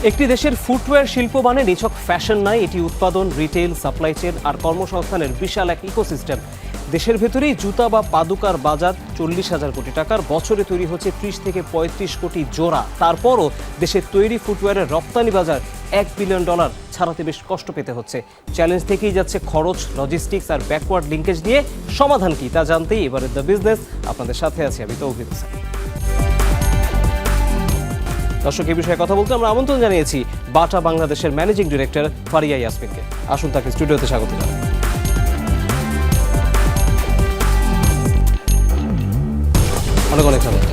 একটি দেশের ফুটওয়্যার শিল্প মানে নিছক ফ্যাশন নয়, এটি উৎপাদন, রিটেল, সাপ্লাই চেন আর কর্মসংস্থানের বিশাল এক ইকোসিস্টেম। দেশের ভেতরেই জুতা বা পাদুকার বাজার 40,000 কোটি টাকার, বছরে তৈরি হচ্ছে 30 থেকে 35 কোটি জোড়া। তারপরও দেশের তৈরি ফুটওয়্যারের রপ্তানি বাজার $1 বিলিয়ন ছাড়াতে বেশ কষ্ট পেতে হচ্ছে। চ্যালেঞ্জ থেকেই যাচ্ছে খরচ, লজিস্টিক্স আর ব্যাকওয়ার্ড লিঙ্কেজ নিয়ে সমাধান কি তা জানতেই এবারে দ্য বিজনেস আপনাদের সাথে আছি আমি তৌহিদ হোসেন। দর্শক, এই বিষয়ে কথা বলতে আমরা আমন্ত্রণ জানিয়েছি বাটা বাংলাদেশের ম্যানেজিং ডিরেক্টর ফারিয়া ইয়াসমিনকে। আসুন তাকে স্টুডিওতে স্বাগত জানাই। অনেক অনেক স্বাগত।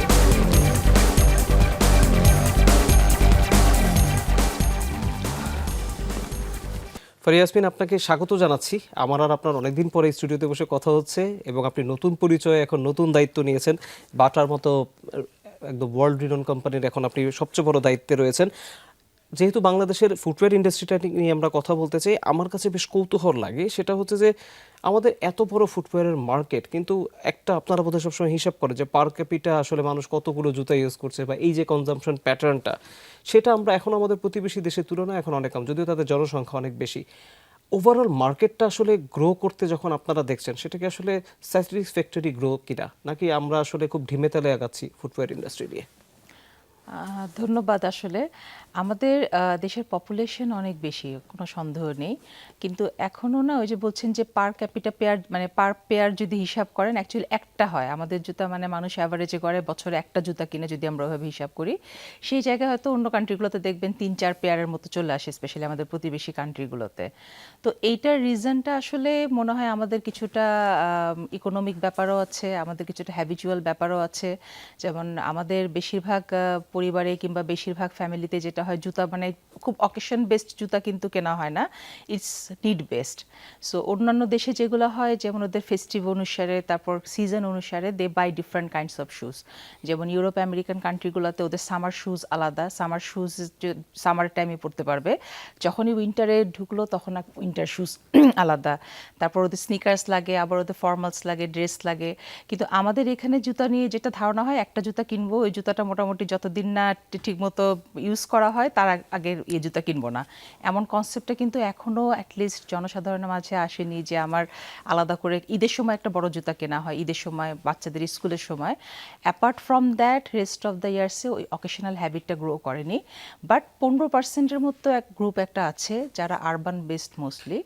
ফারিয়া ইয়াসমিন, আপনাকে স্বাগত জানাচ্ছি। আমার আর আপনার অনেকদিন পরে স্টুডিওতে বসে কথা হচ্ছে এবং আপনি নতুন পরিচয়ে এখন নতুন দায়িত্ব নিয়েছেন। বাটার মতো একদম ওয়ার্ল্ড রিনোন কোম্পানির এখন আপনি সবচেয়ে বড় দায়িত্বে রয়েছেন। যেহেতু বাংলাদেশের ফুটওয়্যার ইন্ডাস্ট্রিটা নিয়ে আমরা কথা বলতে চাই, আমার কাছে বেশ কৌতূহল লাগে। সেটা হচ্ছে যে আমাদের এত বড় ফুটওয়্যারের মার্কেট, কিন্তু একটা আপনারা বোধহয় সবসময় হিসাব করে যে পার ক্যাপিটা আসলে মানুষ কতগুলো জুতা ইউজ করছে বা এই যে কনজাম্পশন প্যাটার্নটা, সেটা আমরা এখন আমাদের প্রতিবেশী দেশের তুলনায় এখন অনেক কম, যদিও তাদের জনসংখ্যা অনেক বেশি। ওভারঅল মার্কেটটা আসলে গ্রো করতে যখন আপনারা দেখছেন, সেটা কি আসলে স্যাটিসফ্যাক্টরি গ্রো কিনা, নাকি আমরা আসলে খুব ঢিমে তালে আগাচ্ছি ফুটওয়্যার ইন্ডাস্ট্রি নিয়ে? ধন্যবাদ। আসলে আমাদের দেশের পপুলেশন অনেক বেশি, কোনো সন্দেহ নেই, কিন্তু এখনও না ওই যে বলছেন যে পার ক্যাপিটা পেয়ার মানে পার পেয়ার যদি হিসাব করেন অ্যাকচুয়ালি একটা হয় আমাদের জুতা, মানে মানুষ অ্যাভারেজে করে বছরে একটা জুতা কিনে, যদি আমরা ওইভাবে হিসাব করি। সেই জায়গায় হয়তো অন্য কান্ট্রিগুলোতে দেখবেন 3-4 পেয়ারের মতো চলে আসে, স্পেশালি আমাদের প্রতিবেশী কান্ট্রিগুলোতে। তো এইটার রিজনটা আসলে মনে হয় আমাদের কিছুটা ইকোনমিক ব্যাপারও আছে, আমাদের কিছুটা হ্যাবিচুয়াল ব্যাপারও আছে। যেমন আমাদের বেশিরভাগ পরিবারে কিংবা বেশিরভাগ ফ্যামিলিতে যেটা হয়, জুতা মানে খুব অকেশন বেসড জুতা কিন্তু কেনা হয় না, ইটস নিড বেসড। সো অন্যান্য দেশে যেগুলো হয়, যেমন ওদের ফেস্টিভ অনুসারে, তারপর সিজন অনুসারে they buy different kinds of shoes. যেমন ইউরোপ আমেরিকান কান্ট্রিগুলোতে ওদের সামার শুজ আলাদা, সামার শুজ সামার টাইমে পরতে পারবে, যখনই উইন্টারে ঢুকলো তখন উইন্টার শুজ আলাদা। তারপর ওদের স্নিকার্স লাগে, আবার ওদের ফর্মালস লাগে, ড্রেস লাগে। কিন্তু আমাদের এখানে জুতা নিয়ে যেটা ধারণা হয়, একটা জুতা কিনবো, ওই জুতাটা মোটামুটি যতদিন না ঠিকমতো ইউজ করা হয় তার আগে এই জুতা কিনবো না, এমন কনসেপ্টটা কিন্তু এখনও অ্যাটলিস্ট জনসাধারণের মাঝে আসেনি। যে আমার আলাদা করে ঈদের সময় একটা বড় জুতা কেনা হয়, ঈদের সময় বাচ্চাদের স্কুলের সময়। Apart from that rest of the ইয়ার্সে ওই অকেশনাল হ্যাবিটটা গ্রো করেনি। বাট 15%-এর মতো এক গ্রুপ একটা আছে যারা আরবান বেসড মোস্টলি,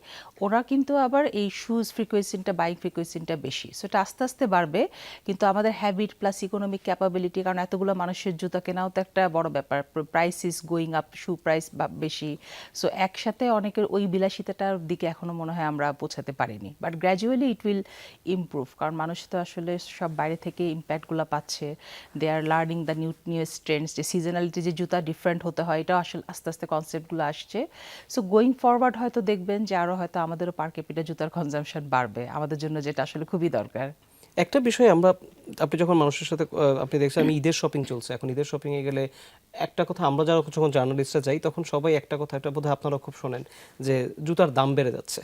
ওরা কিন্তু আবার এই শুজ ফ্রিকোয়েন্সিটা, বাইং ফ্রিকোয়েন্সিটা বেশি। সো এটা আস্তে আস্তে বাড়বে, কিন্তু আমাদের হ্যাবিট প্লাস ইকোনমিক ক্যাপাবিলিটি, কারণ এতগুলো মানুষের জুতা কেনাও তো একটা বড় ব্যাপার, price is going up, shoe price বেশি। সো একসাথে অনেকের ওই বিলাসিতাটার দিকে এখনো মনে হয় আমরা পৌঁছাতে পারিনি। But gradually it will improve, কারণ মানুষ তো আসলে সব বাইরে থেকে ইম্প্যাক্টগুলো পাচ্ছে। They are learning the newest trends, যে সিজনালিটি যে জুতা ডিফারেন্ট হতে হয়, এটাও আসলে আস্তে আস্তে কনসেপ্টগুলো আসছে। সো গোয়িং ফরওয়ার্ড হয়তো দেখবেন যে আরও হয়তো আমাদেরও পার ক্যাপিটা জুতার কনজাম্পশন বাড়বে, আমাদের জন্য যেটা আসলে খুবই দরকার। একটা বিষয় আপনি যখন মানুষের সাথে আপনি দেখছেন, আমি ঈদের শপিং চলছে এখন, ঈদের শপিংয়ে গেলে একটা কথা আমরা যারা যখন জার্নালিস্টরা যাই তখন সবাই একটা কথা, এটা বোধহয় আপনারা খুব শোনেন, যে জুতার দাম বেড়ে যাচ্ছে।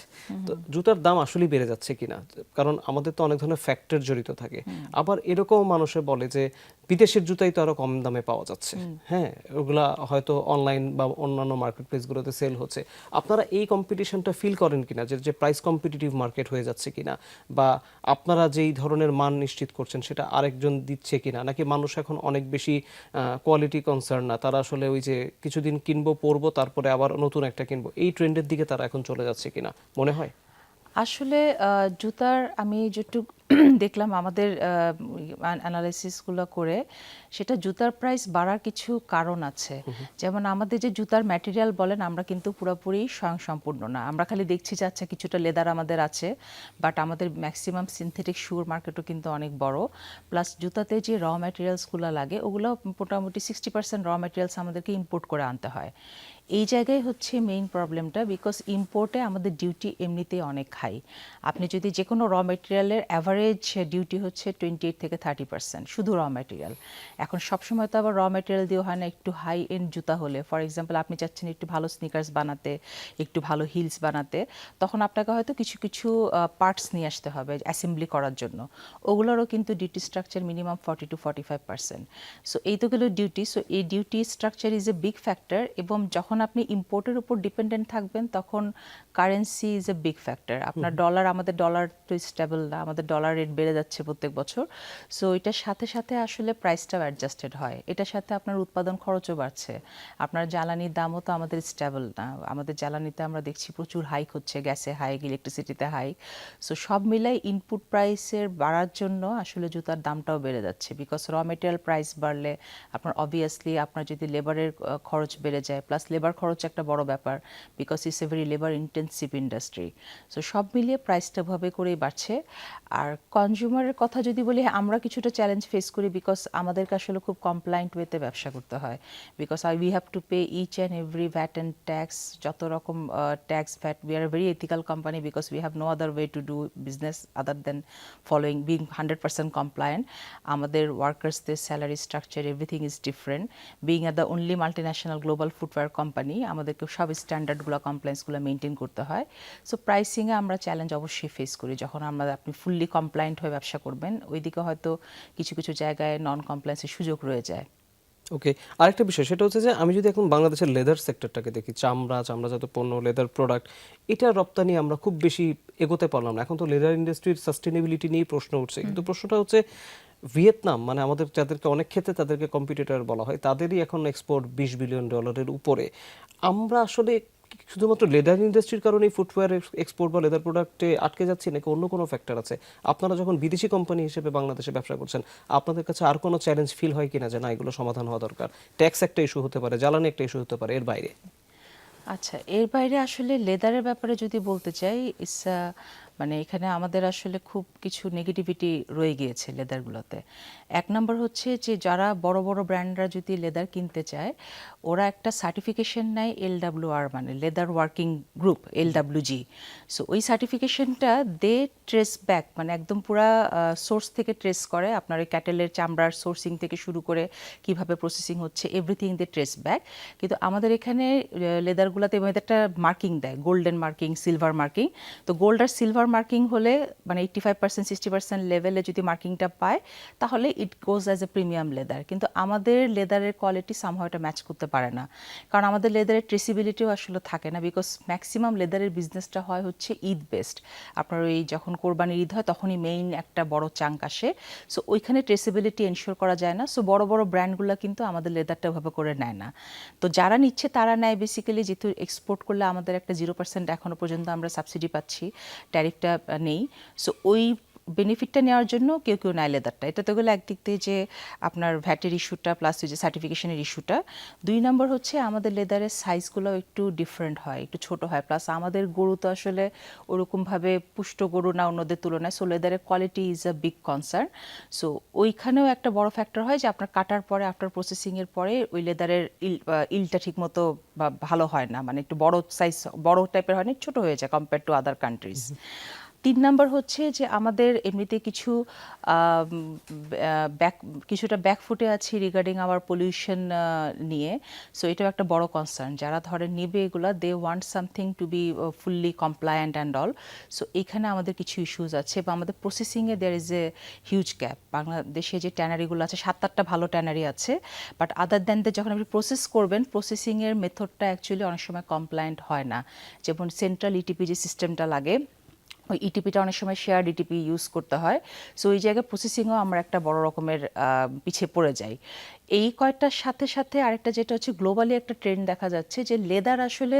তো জুতার দাম আসলেই বেড়ে যাচ্ছে কিনা, কারণ আমাদের তো অনেক ধরনের ফ্যাক্টর জড়িত থাকে। আবার এরকম মানুষে বলে যে বিদেশের জুতাই তো আরো কম দামে পাওয়া যাচ্ছে। হ্যাঁ, ওগুলা হয়তো অনলাইন বা অন্যান্য মার্কেট প্লেসগুলোতে সেল হচ্ছে। আপনারা এই কম্পিটিশনটা ফিল করেন কিনা, যে প্রাইস কম্পিটিটিভ মার্কেট হয়ে যাচ্ছে কিনা, বা আপনারা যেই ধরনের মান নিশ্চিত করছেন সেটা আরেকজন দিচ্ছে কিনা, নাকি মানুষ এখন অনেক বেশি কোয়ালিটি কনসার্ন না, তারা আসলে ওই যে কিছুদিন কিনবো পরবো তারপরে আবার নতুন একটা কিনবো, এই ট্রেন্ডের দিকে তারা এখন চলে যাচ্ছে কিনা মনে হয়? আসলে জুতার আমি যেটুকু দেখলাম আমাদের অ্যানালাইসিসগুলো করে, সেটা জুতার প্রাইস বাড়ার কিছু কারণ আছে। যেমন আমাদের যে জুতার ম্যাটেরিয়াল বলেন, আমরা কিন্তু পুরোপুরি স্বয়ংসম্পূর্ণ না। আমরা খালি দেখছি যে আচ্ছা কিছুটা লেদার আমাদের আছে, বাট আমাদের ম্যাক্সিমাম সিনথেটিক শুর মার্কেটও কিন্তু অনেক বড়। প্লাস জুতাতে যে র ম্যাটেরিয়ালসগুলো লাগে, ওগুলো মোটামুটি 60% র ম্যাটেরিয়ালস আমাদেরকে ইম্পোর্ট করে আনতে হয়। এই জায়গায় হচ্ছে মেইন প্রবলেমটা, বিকজ ইম্পোর্টে আমাদের ডিউটি এমনিতেই অনেক হাই। আপনি যদি যে কোনো র মেটেরিয়ালের অ্যাভারেজ ডিউটি হচ্ছে 28 থেকে 30% শুধু র মেটেরিয়াল। এখন সবসময় তো আবার র মেটেরিয়াল দিয়ে হয় না, একটু হাই এন্ড জুতা হলে, ফর এক্সাম্পল আপনি চাচ্ছেন একটু ভালো স্নিকার্স বানাতে, একটু ভালো হিলস বানাতে, তখন আপনাকে হয়তো কিছু কিছু পার্টস নিয়ে আসতে হবে অ্যাসেম্বলি করার জন্য। ওগুলোরও কিন্তু ডিউটি স্ট্রাকচার মিনিমাম 40-45%। সো এই তো গেলো ডিউটি। সো এই duty structure is a big factor. এবং যখন যখন আপনি ইম্পোর্টের উপর ডিপেন্ডেন্ট থাকবেন তখন currency is a big factor. আপনার ডলার, আমাদের ডলার তো স্টেবল না, আমাদের ডলার রেট বেড়ে যাচ্ছে প্রত্যেক বছর। সো এটার সাথে সাথে আসলে প্রাইসটাও অ্যাডজাস্টেড হয়, এটার সাথে আপনার উৎপাদন খরচও বাড়ছে, আপনার জ্বালানির দামও তো আমাদের স্টেবল না, আমাদের জ্বালানিতে আমরা দেখছি প্রচুর হাইক হচ্ছে, গ্যাসে হাইক, ইলেকট্রিসিটিতে হাইক। সো সব মিলাই ইনপুট প্রাইসের বাড়ার জন্য আসলে জুতার দামটাও বেড়ে যাচ্ছে, বিকজ র মেটেরিয়াল প্রাইস বাড়লে আপনার অবভিয়াসলি আপনার যদি লেবারের খরচ বেড়ে যায়, প্লাস লেবার খরচ একটা বড় ব্যাপার, because it's a very labour intensive industry. So সব মিলিয়ে প্রাইসটা ভাবে করেই বাড়ছে। আর কনজিউমারের কথা যদি বলি, আমরা কিছুটা চ্যালেঞ্জ ফেস করি, বিকজ আমাদেরকে আসলে খুব কমপ্লায়েন্ট ওয়েতে ব্যবসা করতে হয়, because we have to pay each and every VAT and tax, যত রকম tax VAT. We are very ethical company because we have no other way to do business other than following being 100% compliant. আমাদের ওয়ার্কার্সদের salary structure everything is different. Being at the only multinational global footwear company, আমাদেরকে সব স্ট্যান্ডার্ডগুলো, কমপ্লায়েন্সগুলো maintain করতে হয়। So প্রাইসিংয়ে আমরা challenge অবশ্যই face করি। যখন আপনি ফুললি কমপ্লায়েন্ট হয়ে ব্যবসা করবেন, ওইদিকে হয়তো কিছু কিছু জায়গায় নন কমপ্লায়েন্সের সুযোগ রয়ে যায়। ওকে, আরেকটা বিষয় সেটা হচ্ছে যে আমি যদি এখন বাংলাদেশের লেদার সেক্টরটাকে দেখি, চামড়াজাত পণ্য, লেদার প্রোডাক্ট, এটা রপ্তানি আমরা খুব বেশি এগোতে পারলাম না। এখন তো লেদার ইন্ডাস্ট্রির সাস্টেনেবিলিটি নিয়ে প্রশ্ন উঠছে, কিন্তু প্রশ্নটা হচ্ছে ভিয়েতনাম, মানে আমাদের যাদেরকে অনেক ক্ষেত্রে তাদেরকে কম্পিটিটর বলা হয়, তাদেরই এখন এক্সপোর্ট $20 বিলিয়ন উপরে। আমরা আসলে শুধুমাত্র লেদার ইন্ডাস্ট্রির কারণে ফুটওয়্যার এক্সপোর্ট বা লেদার প্রোডাক্টে আটকে যাচ্ছি, নাকি অন্য কোনো ফ্যাক্টর আছে? আপনারা যখন বিদেশি কোম্পানি হিসেবে বাংলাদেশে ব্যবসা করছেন, আপনাদের কাছে আর কোনো চ্যালেঞ্জ ফিল হয় কিনা যে না, এগুলো সমাধান হওয়া দরকার? ট্যাক্স একটা ইস্যু হতে পারে, জ্বালানি একটা ইস্যু হতে পারে, এর বাইরে? আচ্ছা, এর বাইরে আসলে লেদারের ব্যাপারে যদি বলতে চাই, মানে এখানে আমাদের আসলে খুব কিছু নেগেটিভিটি রয়ে গিয়েছে লেদারগুলোতে। এক নম্বর হচ্ছে যে যারা বড় বড় ব্র্যান্ডরা যদি লেদার কিনতে চায়, ওরা একটা সার্টিফিকেশন নেয় LWR, মানে leather working group, LWG। So ওই সার্টিফিকেশনটা দে ট্রেস ব্যাক, মানে একদম পুরা সোর্স থেকে ট্রেস করে, আপনার ওই ক্যাটেলের চামড়ার সোর্সিং থেকে শুরু করে কিভাবে প্রসেসিং হচ্ছে, এভরিথিং দে ট্রেস ব্যাক। কিন্তু আমাদের এখানে লেদারগুলোতে একটা মার্কিং দেয়, গোল্ডেন মার্কিং, সিলভার মার্কিং। তো গোল্ড আর সিলভার মার্কিং হলে, মানে 85% 60% লেভেলে যদি মার্কিংটা পায়, তাহলে ইট গোজ অ্যাজ এ প্রিমিয়াম লেদার। কিন্তু আমাদের লেদারের কোয়ালিটি সামহাও এটা ম্যাচ করতে পারে না, কারণ আমাদের লেদারের ট্রেসিবিলিটিও আসলে থাকে না, বিকজ ম্যাক্সিমাম লেদারের বিজনেসটা হয় হচ্ছে ঈদ বেসড। আপনার ওই যখন কোরবানির ঈদ হয় তখনই মেইন একটা বড় চাঙ্ক আসে। সো ওইখানে ট্রেসিবিলিটি এনশিওর করা যায় না। সো বড় বড় ব্র্যান্ডগুলো কিন্তু আমাদের লেদারটা ওভাবে করে নেয় না। তো যারা নিচ্ছে তারা নেয় বেসিক্যালি, যেহেতু এক্সপোর্ট করলে আমাদের একটা 0% এখনো পর্যন্ত আমরা সাবসিডি পাচ্ছি, ট্যারিফটা নেই। সো ওই বেনিফিটটা নেওয়ার জন্য কেউ কেউ নেয় লেদারটা। এটা তো গেলে একদিক দিয়ে যে আপনার ভ্যাটের ইস্যুটা, প্লাস ওই যে সার্টিফিকেশনের ইস্যুটা। 2 নম্বর হচ্ছে আমাদের লেদারের সাইজগুলো একটু ডিফারেন্ট হয়, একটু ছোট হয়, প্লাস আমাদের গরু তো আসলে ওরকমভাবে পুষ্ট গরু না অন্যদের তুলনায়। সো লেদারের quality is a big concern. So ওইখানেও একটা বড় ফ্যাক্টর হয় যে আপনার কাটার পরে, আফটার প্রসেসিংয়ের পরে ওই লেদারের ইলটা ঠিকমতো বা ভালো হয় না, মানে একটু বড় সাইজ, বড় টাইপের হয় না, ছোট হয়ে যায় compare to other countries. 3 number হচ্ছে যে আমাদের এমনিতে কিছু কিছুটা ব্যাকফুটে আছি রিগার্ডিং আওয়ার পলিউশন নিয়ে। সো এটাও একটা বড় কনসার্ন। যারা ধরেন নেবে এগুলা, they want something to be fully compliant and all. So এখানে আমাদের কিছু ইস্যুজ আছে, বা আমাদের প্রসেসিংয়ে there is a huge gap. বাংলাদেশে যে ট্যানারিগুলো আছে, 7-8টা ভালো ট্যানারি আছে, বাট আদার দ্যান যখন আপনি প্রসেস করবেন, প্রসেসিংয়ের মেথডটা অ্যাকচুয়ালি অনেক সময় কমপ্লায়েন্ট হয় না। যেমন সেন্ট্রাল ইটিপি যে সিস্টেমটা লাগে, ওই ইটিপিটা অনেক সময় শেয়ার্ড ইটিপি ইউজ করতে হয়। সো ওই জায়গায় প্রসেসিংও আমরা একটা বড় রকমের পিছিয়ে পড়ে যাই। এই কয়টার সাথে সাথে আরেকটা যেটা হচ্ছে, গ্লোবালি একটা ট্রেন্ড দেখা যাচ্ছে যে লেদার আসলে,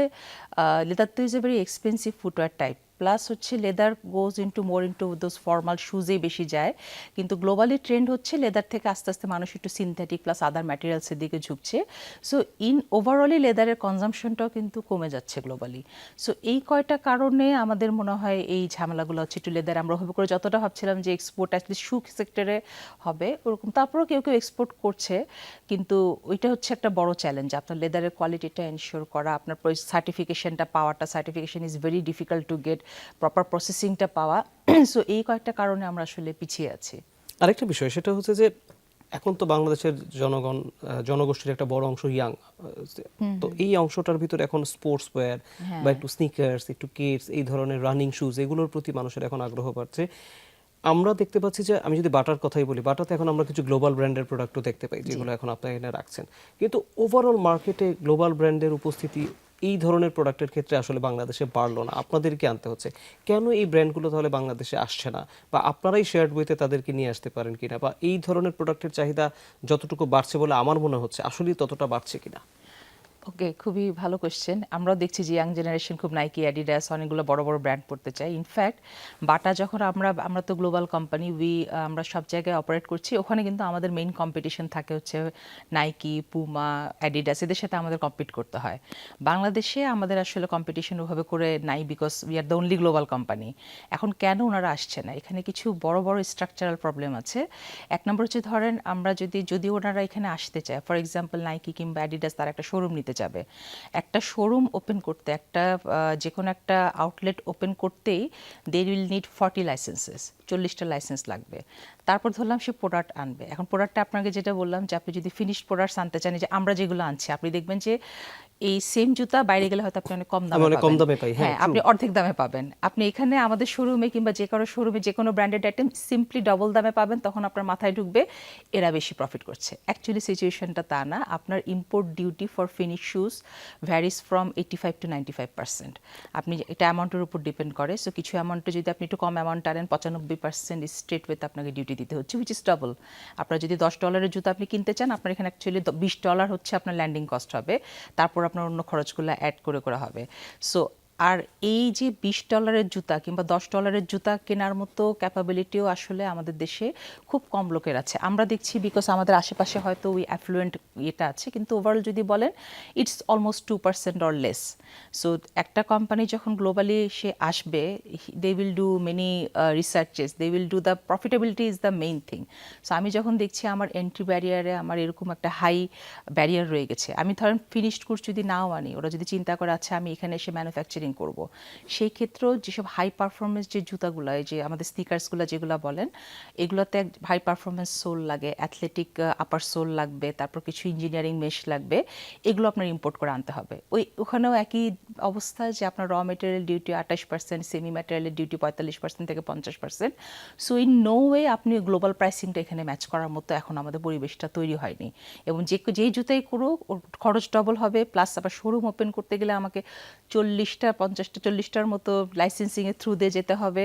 লেদার তো is a very expensive footwear type, plus হচ্ছে leather goes into more into those formal শুজেই বেশি যায়। কিন্তু গ্লোবালি ট্রেন্ড হচ্ছে লেদার থেকে আস্তে আস্তে মানুষ একটু সিনথেটিক প্লাস আদার ম্যাটেরিয়ালসের দিকে ঝুঁকছে। সো ওভারঅলি লেদারের কনজামশনটাও কিন্তু কমে যাচ্ছে গ্লোবালি। সো এই কয়টা কারণে আমাদের মনে হয় এই ঝামেলাগুলো হচ্ছে। একটু লেদার আমরা ওভাবে করে যতটা ভাবছিলাম যে এক্সপোর্ট অ্যাটলিস্ট শু সেক্টরে হবে ওরকম, তারপরেও কেউ কেউ এক্সপোর্ট করছে, কিন্তু ওইটা হচ্ছে একটা বড় চ্যালেঞ্জ, আপনার লেদারের কোয়ালিটিটা এনশিওর করা, আপনার সার্টিফিকেশনটা পাওয়াটা, certification is very difficult to get, proper প্রসেসিংটা পাওয়া। সো এই কয়েকটা কারণে আমরা আসলে পিছিয়ে আছি। আরেকটা বিষয় সেটা হচ্ছে যে এখন তো বাংলাদেশের জনগোষ্ঠীর একটা বড় অংশ ইয়াং, তো এই অংশটার ভিতরে এখন স্পোর্টস ওয়্যার বা একটু স্নিকার্স, একটু কিডস, এই ধরনের রানিং শুজ, এগুলোর প্রতি মানুষের এখন আগ্রহ বাড়ছে। আমরা দেখতে পাচ্ছি যে আমি যদি বাটার কথাই বলি, বাটাতে এখন আমরা কিছু গ্লোবাল ব্র্যান্ডের প্রোডাক্টও দেখতে পাই যেগুলো এখন আপনারা এনে রাখছেন, কিন্তু ওভারঅল মার্কেটে গ্লোবাল ব্র্যান্ডের উপস্থিতি এই ধরনের প্রোডাক্টের ক্ষেত্রে আসলে বাংলাদেশে বাড়লো না, আপনাদেরকে আনতে হচ্ছে। কেন এই ব্র্যান্ডগুলো তাহলে বাংলাদেশে আসছে না, বা আপনারাই শেয়ার্ড বইতে তাদেরকে নিয়ে আসতে পারেন কিনা, বা এই ধরনের প্রোডাক্টের চাহিদা যতটুকু বাড়ছে বলে আমার মনে হচ্ছে আসলেই ততটা বাড়ছে কিনা? ওকে, খুবই ভালো কোশ্চেন। আমরাও দেখছি যে ইয়াং জেনারেশন খুব নাইকি, অ্যাডিডাস, অনেকগুলো বড় বড় ব্র্যান্ড পড়তে চায়। ইনফ্যাক্ট বাটা যখন আমরা তো গ্লোবাল কোম্পানি, আমরা সব জায়গায় অপারেট করছি, ওখানে কিন্তু আমাদের মেইন কম্পিটিশন থাকে হচ্ছে নাইকি, পুমা, অ্যাডিডাস, এদের সাথে আমাদের কম্পিট করতে হয়। বাংলাদেশে আমাদের আসলে কম্পিটিশন ওভাবে করে নাই, because we are the only global company. এখন কেন ওনারা আসছে না, এখানে কিছু বড় বড় স্ট্রাকচারাল প্রবলেম আছে। এক নম্বর হচ্ছে ধরেন আমরা যদি ওনারা এখানে আসতে চায়, ফর এক্সাম্পল নাইকি কিংবা অ্যাডিডাস, তার একটা শোরুম নিতে যাবে, একটা শোরুম ওপেন করতে, একটা যে কোনো একটা আউটলেট ওপেন করতেই দে উইল নিড 40 লাইসেন্সেস, 40টা লাইসেন্স লাগবে। তারপর ধরলাম সে প্রোডাক্ট আনবে। এখন প্রোডাক্টটা আপনাকে যেটা বললাম যে আপনি যদি ফিনিশড প্রোডাক্টস আনতে চান, যে আমরা যেগুলো আনছি, আপনি দেখবেন যে এই সেম জুতা বাইরে গেলে হয়তো আপনি অনেক কম আমি দামে অনেক কম পাবেন। দামে পাই, হ্যাঁ, হ্যাঁ, আপনি অর্ধেক দামে পাবেন। আপনি এখানে আমাদের শোরুমে কিংবা যে কারো শোরুমে যে কোনো ব্র্যান্ডেড আইটেম সিম্পলি ডবল দামে পাবেন, তখন আপনার মাথায় ঢুকবে এরা বেশি প্রফিট করছে। অ্যাকচুয়ালি সিচুয়েশনটা তা না। আপনার import duty for finish shoes varies from 85 to 95%। আপনি এটা অ্যামাউন্টের উপর ডিপেন্ড করে। সো কিছু অ্যামাউন্টে যদি আপনি একটু কম অ্যামাউন্ট আনেন, 95% স্ট্রেট ওয়েতে আপনাকে ডিউটি দিতে হচ্ছে, উইচ ইজ ডাবল। আপনার যদি $10 জুতা আপনি কিনতে চান, আপনার এখানে অ্যাকচুয়ালি $20 হচ্ছে আপনার ল্যান্ডিং কস্ট হবে, তারপর আপনার অন্য খরচগুলো অ্যাড করে করা হবে। সো আর এই যে $20 জুতা কিংবা $10 জুতা কেনার মতো ক্যাপাবিলিটিও আসলে আমাদের দেশে খুব কম লোকের আছে। আমরা দেখছি বিকজ আমাদের আশেপাশে হয়তো ওই অ্যাফ্লুয়েন্ট ইয়েটা আছে, কিন্তু ওভারঅল যদি বলেন it's almost 2% or less. So একটা কোম্পানি যখন গ্লোবালি সে আসবে, they will do many researches, they will do the profitability is the main thing. So আমি যখন দেখছি আমার এন্ট্রি ব্যারিয়ারে আমার এরকম একটা হাই ব্যারিয়ার রয়ে গেছে, আমি ধরেন ফিনিশড কোর্স যদি নাও আনি, ওরা যদি চিন্তা করে আচ্ছা আমি এখানে এসে ম্যানুফ্যাকচারিং করব, সেই ক্ষেত্রেও যেসব হাই পারফরমেন্স যে জুতাগুলো, যে আমাদের স্নিকার্সগুলো যেগুলো বলেন, এগুলোতে হাই পারফরমেন্স সোল লাগে, অ্যাথলেটিক আপার সোল লাগবে, তারপর কিছু ইঞ্জিনিয়ারিং মেশ লাগবে, এগুলো আপনার ইম্পোর্ট করে আনতে হবে। ওখানেও একই অবস্থা যে আপনার র মেটেরিয়াল ডিউটি 28%, সেমি ম্যাটেরিয়ালের ডিউটি 45% থেকে 50%। সো ইন নো ওয়ে আপনি গ্লোবাল প্রাইসিংটা এখানে ম্যাচ করার মতো এখন আমাদের পরিবেশটা তৈরি হয়নি। এবং যেই জুতাই করুক ওর খরচ ডবল হবে, প্লাস আবার শোরুম ওপেন করতে গেলে আমাকে 40টার মতো লাইসেন্সিংয়ের থ্রু দিয়ে যেতে হবে।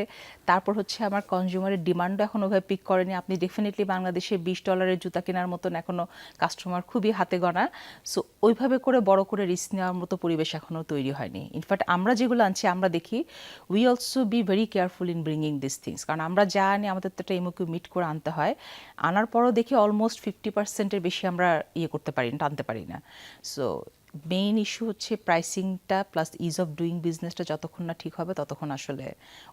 তারপর হচ্ছে আমার কনজিউমারের ডিমান্ডও এখন ওভাবে পিক করেনি। আপনি ডেফিনেটলি বাংলাদেশে $20 জুতা কেনার মতন এখনও কাস্টমার খুবই হাতে গণা। সো ওইভাবে করে বড় করে রিস্ক নেওয়ার মতো পরিবেশ এখনও তৈরি হয়নি। ইনফ্যাক্ট আমরা যেগুলো আনছি, আমরা দেখি we also be very careful in bringing this things, কারণ আমরা যা আনি আমাদের তো একটা এমওকিউ মিট করে আনতে হয়। আনার পরও দেখি অলমোস্ট 50%-এর বেশি আমরা করতে পারি না, টানতে পারি না। সো মেইন ইস্যু হচ্ছে প্রাইসিংটা প্লাস ইজ অফ ডুইং বিজনেসটা যতক্ষণ না ঠিক হবে ততক্ষণ আসলে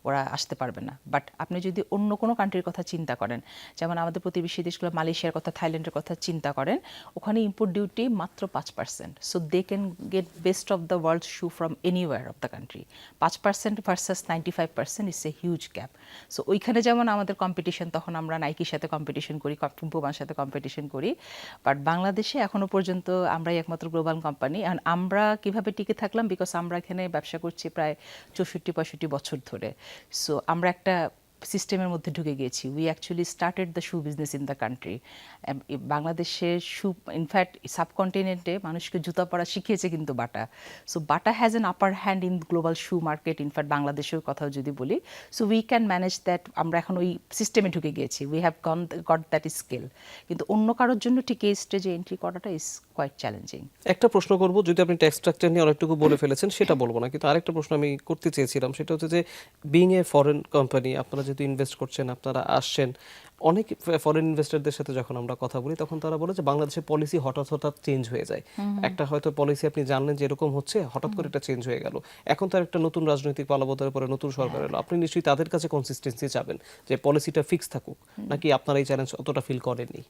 ওরা আসতে পারবে না। বাট আপনি যদি অন্য কোনো কান্ট্রির কথা চিন্তা করেন, যেমন আমাদের প্রতিবেশী দেশগুলো মালয়েশিয়ার কথা, থাইল্যান্ডের কথা চিন্তা করেন, ওখানে ইম্পোর্ট ডিউটি মাত্র 5%। So they can get best of the world shoe from anywhere of the country. 5% versus 95% it's a huge gap. So ওইখানে যেমন আমাদের কম্পিটিশন, তখন আমরা নাইকির সাথে কম্পিটিশন করি, পুমার সাথে কম্পিটিশন করি। বাট বাংলাদেশে এখনো পর্যন্ত আমরাই একমাত্র গ্লোবাল কোম্পানি। আর আমরা কিভাবে টিকে থাকলাম, বিকজ আমরা এখানে ব্যবসা করছি প্রায় 64-65 বছর ধরে। সো আমরা একটা সিস্টেমের মধ্যে ঢুকে গিয়েছি। We actually started the shoe business in the country. বাংলাদেশের শু, ইনফ্যাক্ট সাবকন্টিনেন্টে মানুষকে জুতা পরা শিখিয়েছে কিন্তু Bata. So Bata has an upper hand in global shoe market, in fact বাংলাদেশের কথাও যদি বলি। So we can manage that. আমরা এখন ওই সিস্টেমে ঢুকে গিয়েছি, we have got that skill. কিন্তু অন্য কারোর জন্য ঠিক এই স্টেজে এন্ট্রি করাটা ইজ কোয়াইট চ্যালেঞ্জিং। একটা প্রশ্ন করব, যদি আপনি ট্যাক্স স্ট্রাকচার নিয়ে অনেকটুকু বলে ফেলেছেন সেটা বলবো না, কিন্তু আরেকটা প্রশ্ন আমি করতে চেয়েছিলাম, সেটা হচ্ছে যে বিং এ ফরেন কোম্পানি, আপনারা যেহেতু ইনভেস্ট করছেন, আপনারা আসছেন, অনেক ফরেন ইনভেস্টরদের সাথে যখন আমরা কথা বলি তখন তারা বলে যে বাংলাদেশের পলিসি হঠাৎ হঠাৎ চেঞ্জ হয়ে যায়। একটা হয়তো পলিসি আপনি জানলেন যে এরকম হচ্ছে, হঠাৎ করে এটা চেঞ্জ হয়ে গেল। এখন তার একটা নতুন রাজনৈতিক পালাবদলের পরে নতুন সরকার এলো, আপনি নিশ্চয়ই তাদের কাছে কনসিস্টেন্সি চাবেন যে পলিসিটা ফিক্স থাকুক, নাকি আপনারা এই চ্যালেঞ্জ অতটা ফিল করেননি?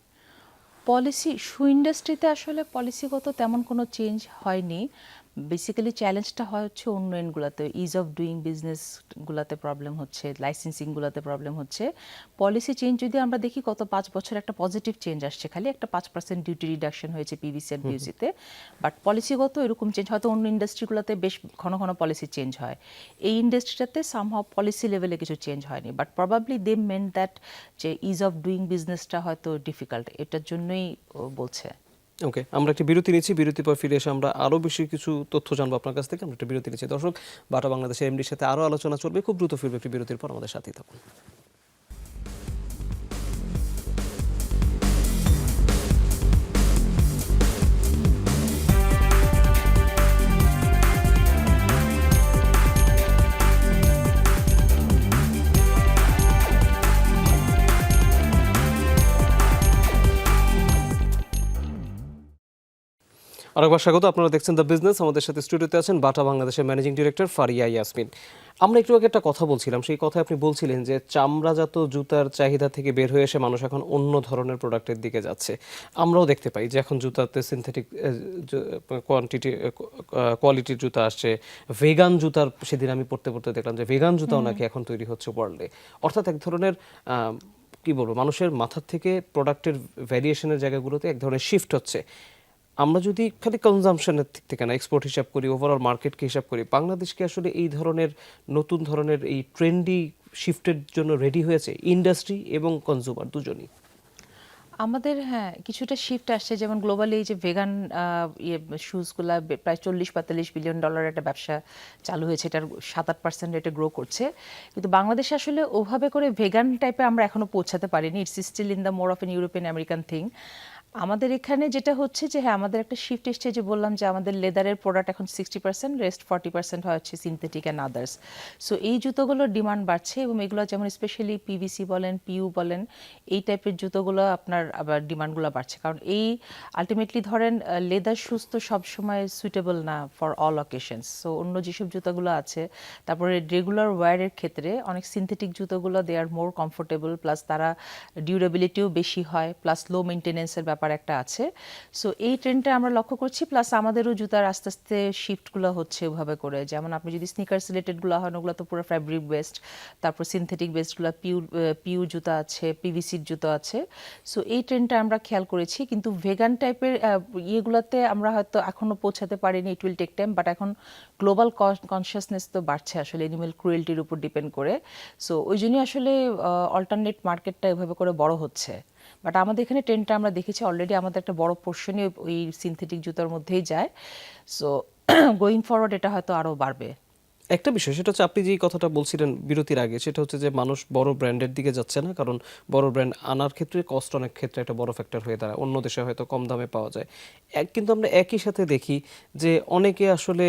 পলিসি, শু ইন্ডাস্ট্রিতে আসলে পলিসিগত তেমন কোনো চেঞ্জ হয়নি। বেসিক্যালি চ্যালেঞ্জটা হয় হচ্ছে উন্নয়নগুলোতে, ইজ অফ ডুইং বিজনেসগুলোতে প্রবলেম হচ্ছে, লাইসেন্সিংগুলোতে প্রবলেম হচ্ছে। পলিসি চেঞ্জ যদি আমরা দেখি গত 5 বছর একটা পজিটিভ চেঞ্জ আসছে, খালি একটা 5% ডিউটি রিডাকশন হয়েছে পিভিসি আর পিইউসিতে, বাট পলিসিগত এরকম চেঞ্জ হয়তো অন্য ইন্ডাস্ট্রিগুলোতে বেশ ঘন ঘন পলিসি চেঞ্জ হয়, এই ইন্ডাস্ট্রিটাতে সামহাও পলিসি লেভেলে কিছু চেঞ্জ হয়নি, but probably they mean that যে ইজ অফ ডুইং বিজনেসটা হয়তো ডিফিকাল্ট, এটার জন্যই ও বলছে। ওকে, আমরা একটা বিরতি নিচ্ছি, বিরতির পর ফিরে এসে আমরা আরও বেশি কিছু তথ্য জানবো আপনার কাছ থেকে। আমরা একটা বিরতি নিচ্ছি দর্শক, বাটা বাংলাদেশের এমডির সাথে আরও আলোচনা চলবে, খুব দ্রুত ফিরবে একটি বিরতির পর, আমাদের সাথেই থাকুন। আরেকবার স্বাগত, আপনারা দেখছেন দ্য বিজনেস। আমাদের সাথে স্টুডিওতে আছেন বাটা বাংলাদেশের ম্যানেজিং ডিরেক্টর ফারিয়া ইয়াসমিন। আমরা একটু আগে একটা কথা বলছিলাম, সেই কথায় আপনি বলছিলেন যে চামড়াজাত জুতার চাহিদা থেকে বের হয়ে এসে মানুষ এখন অন্য ধরনের প্রোডাক্টের দিকে যাচ্ছে। আমরাও দেখতে পাই যে এখন জুতাতে সিনথেটিক কোয়ালিটির জুতা আসছে, ভেগান জুতার, সেদিন আমি পড়তে পড়তে দেখলাম যে ভেগান জুতাও নাকি এখন তৈরি হচ্ছে ওয়ার্ল্ডে। অর্থাৎ এক ধরনের কি বলবো, মানুষের মাথার থেকে প্রোডাক্টের ভ্যারিয়েশনের জায়গাগুলোতে এক ধরনের শিফট হচ্ছে। আমরা যদি খালি কনজামশনের দিক থেকে না, এক্সপোর্ট হিসাব করি, ওভারঅল মার্কেটকে হিসাব করি, বাংলাদেশকে আসলে এই ধরনের নতুন ধরনের এই ট্রেন্ডি শিফটের জন্য রেডি হয়েছে ইন্ডাস্ট্রি এবং কনজিউমার দুজনই? আমাদের হ্যাঁ কিছুটা শিফট আসছে, যেমন গ্লোবালি এই যে ভেগান শুজগুলা প্রায় 40-42 বিলিয়ন ডলারের একটা ব্যবসা চালু হয়েছে, এটার 7-8% রেটে গ্রো করছে, কিন্তু বাংলাদেশে আসলে ওভাবে করে ভেগান টাইপে আমরা এখনো পৌঁছাতে পারিনি, it's still in the more of an European American thing. আমাদের এখানে যেটা হচ্ছে যে হ্যাঁ আমাদের একটা শিফট এসছে, যে বললাম যে আমাদের লেদারের প্রোডাক্ট এখন 60%, রেস্ট 40% হয় হচ্ছে সিনথেটিক অ্যান্ড আদার্স। সো এই জুতোগুলোর ডিমান্ড বাড়ছে, এবং এগুলো যেমন স্পেশালি পিভিসি বলেন, পিইউ বলেন, এই টাইপের জুতোগুলো আপনার আবার ডিমান্ডগুলো বাড়ছে, কারণ এই আলটিমেটলি ধরেন লেদার শুজ তো সবসময় সুইটেবল না ফর অল অকেশনস। সো অন্য যেসব জুতোগুলো আছে, তারপরে রেগুলার ওয়্যারের ক্ষেত্রে অনেক সিনথেটিক জুতোগুলো দে আর মোর কমফোর্টেবল, প্লাস তারা ডিউরেবিলিটিও বেশি হয়, প্লাস লো মেনটেনেন্সের ব্যাপার একটা আছে। সো এই ট্রেন্ডটা আমরা লক্ষ্য করছি, প্লাস আমাদেরও জুতার আস্তে আস্তে শিফটগুলো হচ্ছে ওভাবে করে, যেমন আপনি যদি স্নিকার সিলেটেডগুলো হয় ওগুলো তো পুরো ফ্যাব্রিক বেসড, তারপর সিনথেটিক বেসডগুলো পিউ জুতা আছে, পিভিসির জুতো আছে। সো এই ট্রেন্ডটা আমরা খেয়াল করেছি, কিন্তু ভেগান টাইপের ইয়েগুলোতে আমরা হয়তো এখনো পৌঁছাতে পারিনি, it will take time, but এখন গ্লোবাল কনসিয়াসনেস তো বাড়ছে আসলে এনিম্যাল ক্রুয়েলটির উপর ডিপেন্ড করে। সো ওই জন্যই আসলে অল্টারনেট মার্কেটটা এভাবে করে বড় হচ্ছে। বাট আমাদের এখানে ট্রেন্ডটা আমরা দেখেছি অলরেডি, আমাদের একটা বড় পোর্শনই ওই সিনথেটিক জুতার মধ্যেই যায়। সো গোয়িং ফরওয়ার্ড এটা হয়তো আরও বাড়বে। একটা বিষয়, সেটা হচ্ছে আপনি যেই কথাটা বলছিলেন বিরতির আগে, সেটা হচ্ছে যে মানুষ বড় ব্র্যান্ডের দিকে যাচ্ছে না, কারণ বড় ব্র্যান্ড আনার ক্ষেত্রে কস্ট অনেক ক্ষেত্রে একটা বড় ফ্যাক্টর হয়ে দাঁড়ায়, অন্য দেশে হয়তো কম দামে পাওয়া যায়। কিন্তু আমরা একই সাথে দেখি যে অনেকে আসলে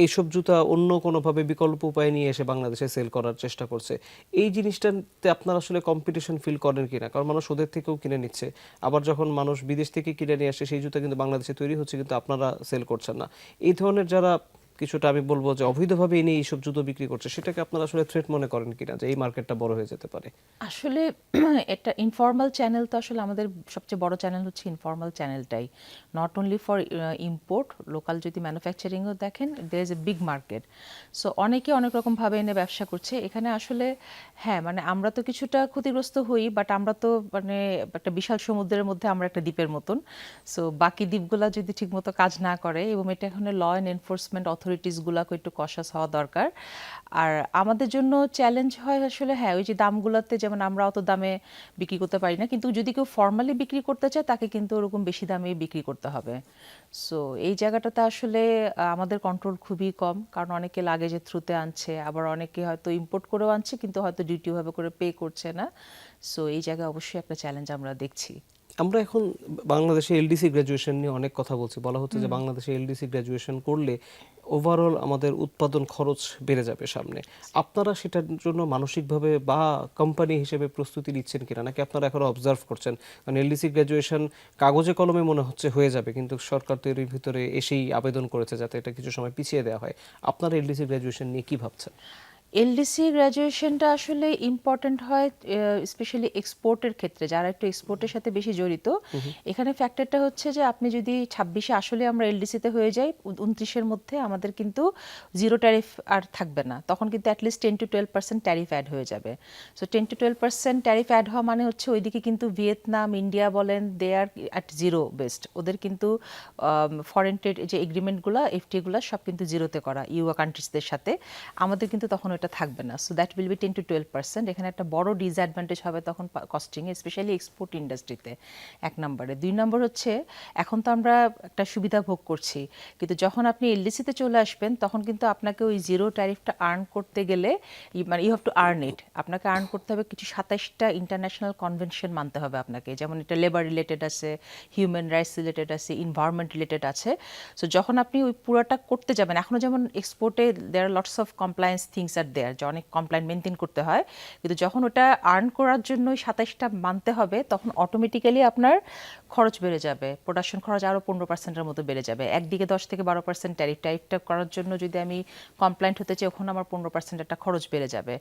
এইসব জুতা অন্য কোনোভাবে বিকল্প উপায় নিয়ে এসে বাংলাদেশে সেল করার চেষ্টা করছে। এই জিনিসটাতে আপনারা আসলে কম্পিটিশন ফিল করেন কিনা? কারণ মানুষ ওদের থেকেও কিনে নিচ্ছে, আবার যখন মানুষ বিদেশ থেকে কিনে নিয়ে আসে সেই জুতা কিন্তু বাংলাদেশে তৈরি হচ্ছে, কিন্তু আপনারা সেল করছেন না। এই ধরনের যারা কিছুটা আমি বলবো যে অবৈধভাবে এনে এইসব জুতো বিক্রি করছে, সেটাকে আপনারা আসলে থ্রেট মনে করেন কিনা যে এই মার্কেটটা বড় হয়ে যেতে পারে? আসলে এটা ইনফর্মাল চ্যানেল, তো আসলে আমাদের সবচেয়ে বড় চ্যানেল হচ্ছে ইনফর্মাল চ্যানেলটাই, not only for import, local যদি ম্যানুফ্যাকচারিংও দেখেন there is a big market. So অনেকে অনেক রকমভাবে এনে ব্যবসা করছে এখানে আসলে। হ্যাঁ মানে আমরা তো কিছুটা ক্ষতিগ্রস্ত হই, বাট আমরা তো মানে একটা বিশাল সমুদ্রের মধ্যে আমরা একটা দ্বীপের মতন। সো বাকি দ্বীপগুলা যদি ঠিকমতো কাজ না করে, এবং এটা এখানে ল অ্যান্ড এনফোর্সমেন্ট অথরিটিসগুলোকে একটু কশাস হওয়া দরকার। আর আমাদের জন্য চ্যালেঞ্জ হয় আসলে হ্যাঁ ওই যে দামগুলোতে, যেমন আমরা অত দামে বিক্রি করতে পারি না, কিন্তু যদি কেউ ফর্মালি বিক্রি করতে চায় তাকে কিন্তু ওরকম বেশি দামে বিক্রি করতে হবে। সো এই জায়গাটাতে আসলে আমাদের কন্ট্রোল খুবই কম, কারণ অনেকে লাগেজের থ্রুতে আনছে, আবার অনেকে হয়তো ইম্পোর্ট করেও আনছে কিন্তু হয়তো ডিউটি ভাবে করে পে করছে না। সো এই জায়গায় অবশ্যই একটা চ্যালেঞ্জ আমরা দেখছি। আমরা এখন বাংলাদেশে এলডিসি গ্র্যাজুয়েশন নিয়ে অনেক কথা বলছি, বলা হচ্ছে যে বাংলাদেশে এলডিসি গ্র্যাজুয়েশন করলে ওভারঅল আমাদের উৎপাদন খরচ বেড়ে যাবে সামনে। আপনারা সেটার জন্য মানসিকভাবে বা কোম্পানি হিসেবে প্রস্তুতি নিচ্ছেন কিনা, নাকি আপনারা এখন অবজার্ভ করছেন? কারণ এলডিসি গ্র্যাজুয়েশন কাগজে কলমে মনে হচ্ছে হয়ে যাবে, কিন্তু সরকার তো এর ভিতরে এসেই আবেদন করেছে যাতে এটা কিছু সময় পিছিয়ে দেওয়া হয়। আপনারা এলডিসি গ্র্যাজুয়েশন নিয়ে কি ভাবছেন? এলডিসি গ্র্যাজুয়েশনটা আসলে ইম্পর্ট্যান্ট হয় স্পেশালি এক্সপোর্টের ক্ষেত্রে, যারা একটু এক্সপোর্টের সাথে বেশি জড়িত। এখানে ফ্যাক্টরটা হচ্ছে যে আপনি যদি 26-এ আসলে আমরা এলডিসিতে হয়ে যাই, 29-এর মধ্যে আমাদের কিন্তু জিরো ট্যারিফ আর থাকবে না, তখন কিন্তু অ্যাটলিস্ট 10-12% ট্যারিফ অ্যাড হয়ে যাবে। সো 10-12% ট্যারিফ অ্যাড হওয়া মানে হচ্ছে ওইদিকে কিন্তু ভিয়েতনাম, ইন্ডিয়া বলেন, দে আর অ্যাট জিরো বেস্ট। ওদের কিন্তু ফরেন ট্রেড যে এগ্রিমেন্টগুলো, এফটিগুলো সব কিন্তু জিরোতে করা ইউএ কান্ট্রিজদের সাথে। আমাদের কিন্তু তখন ওটা থাকবে না। So that will be 10-12%। এখানে একটা বড় ডিসঅ্যাডভান্টেজ হবে তখন কস্টিংয়ে, স্পেশালি এক্সপোর্ট ইন্ডাস্ট্রিতে, 1 নম্বরে। 2 নম্বর হচ্ছে এখন তো আমরা একটা সুবিধা ভোগ করছি, কিন্তু যখন আপনি এলডিসিতে চলে আসবেন তখন কিন্তু আপনাকে ওই জিরো ট্যারিফটা আর্ন করতে গেলে মানে you have to earn it. আপনাকে আর্ন করতে হবে কিছু 27টা ইন্টারন্যাশনাল কনভেনশন মানতে হবে আপনাকে, যেমন এটা লেবার রিলেটেড আছে, হিউম্যান রাইটস রিলেটেড আছে, এনভায়রনমেন্ট রিলেটেড আছে। সো যখন আপনি ওই পুরোটা করতে যাবেন, এখনও যেমন এক্সপোর্টে there are lots of compliance things are there, যে অনেক কমপ্লায়েন্ট মেনটেন করতে হয়, কিন্তু যখন ওটা আর্ন করার জন্য 27টা মানতে হবে তখন অটোমেটিক্যালি আপনার খরচ বেড়ে যাবে, প্রোডাকশন খরচ আরও 15%-এর মতো বেড়ে যাবে। একদিকে 10-12% ট্যারিফটা করার জন্য যদি আমি কমপ্লায়েন্ট হতে চাই, ওখানে আমার 15% একটা খরচ বেড়ে যাবে।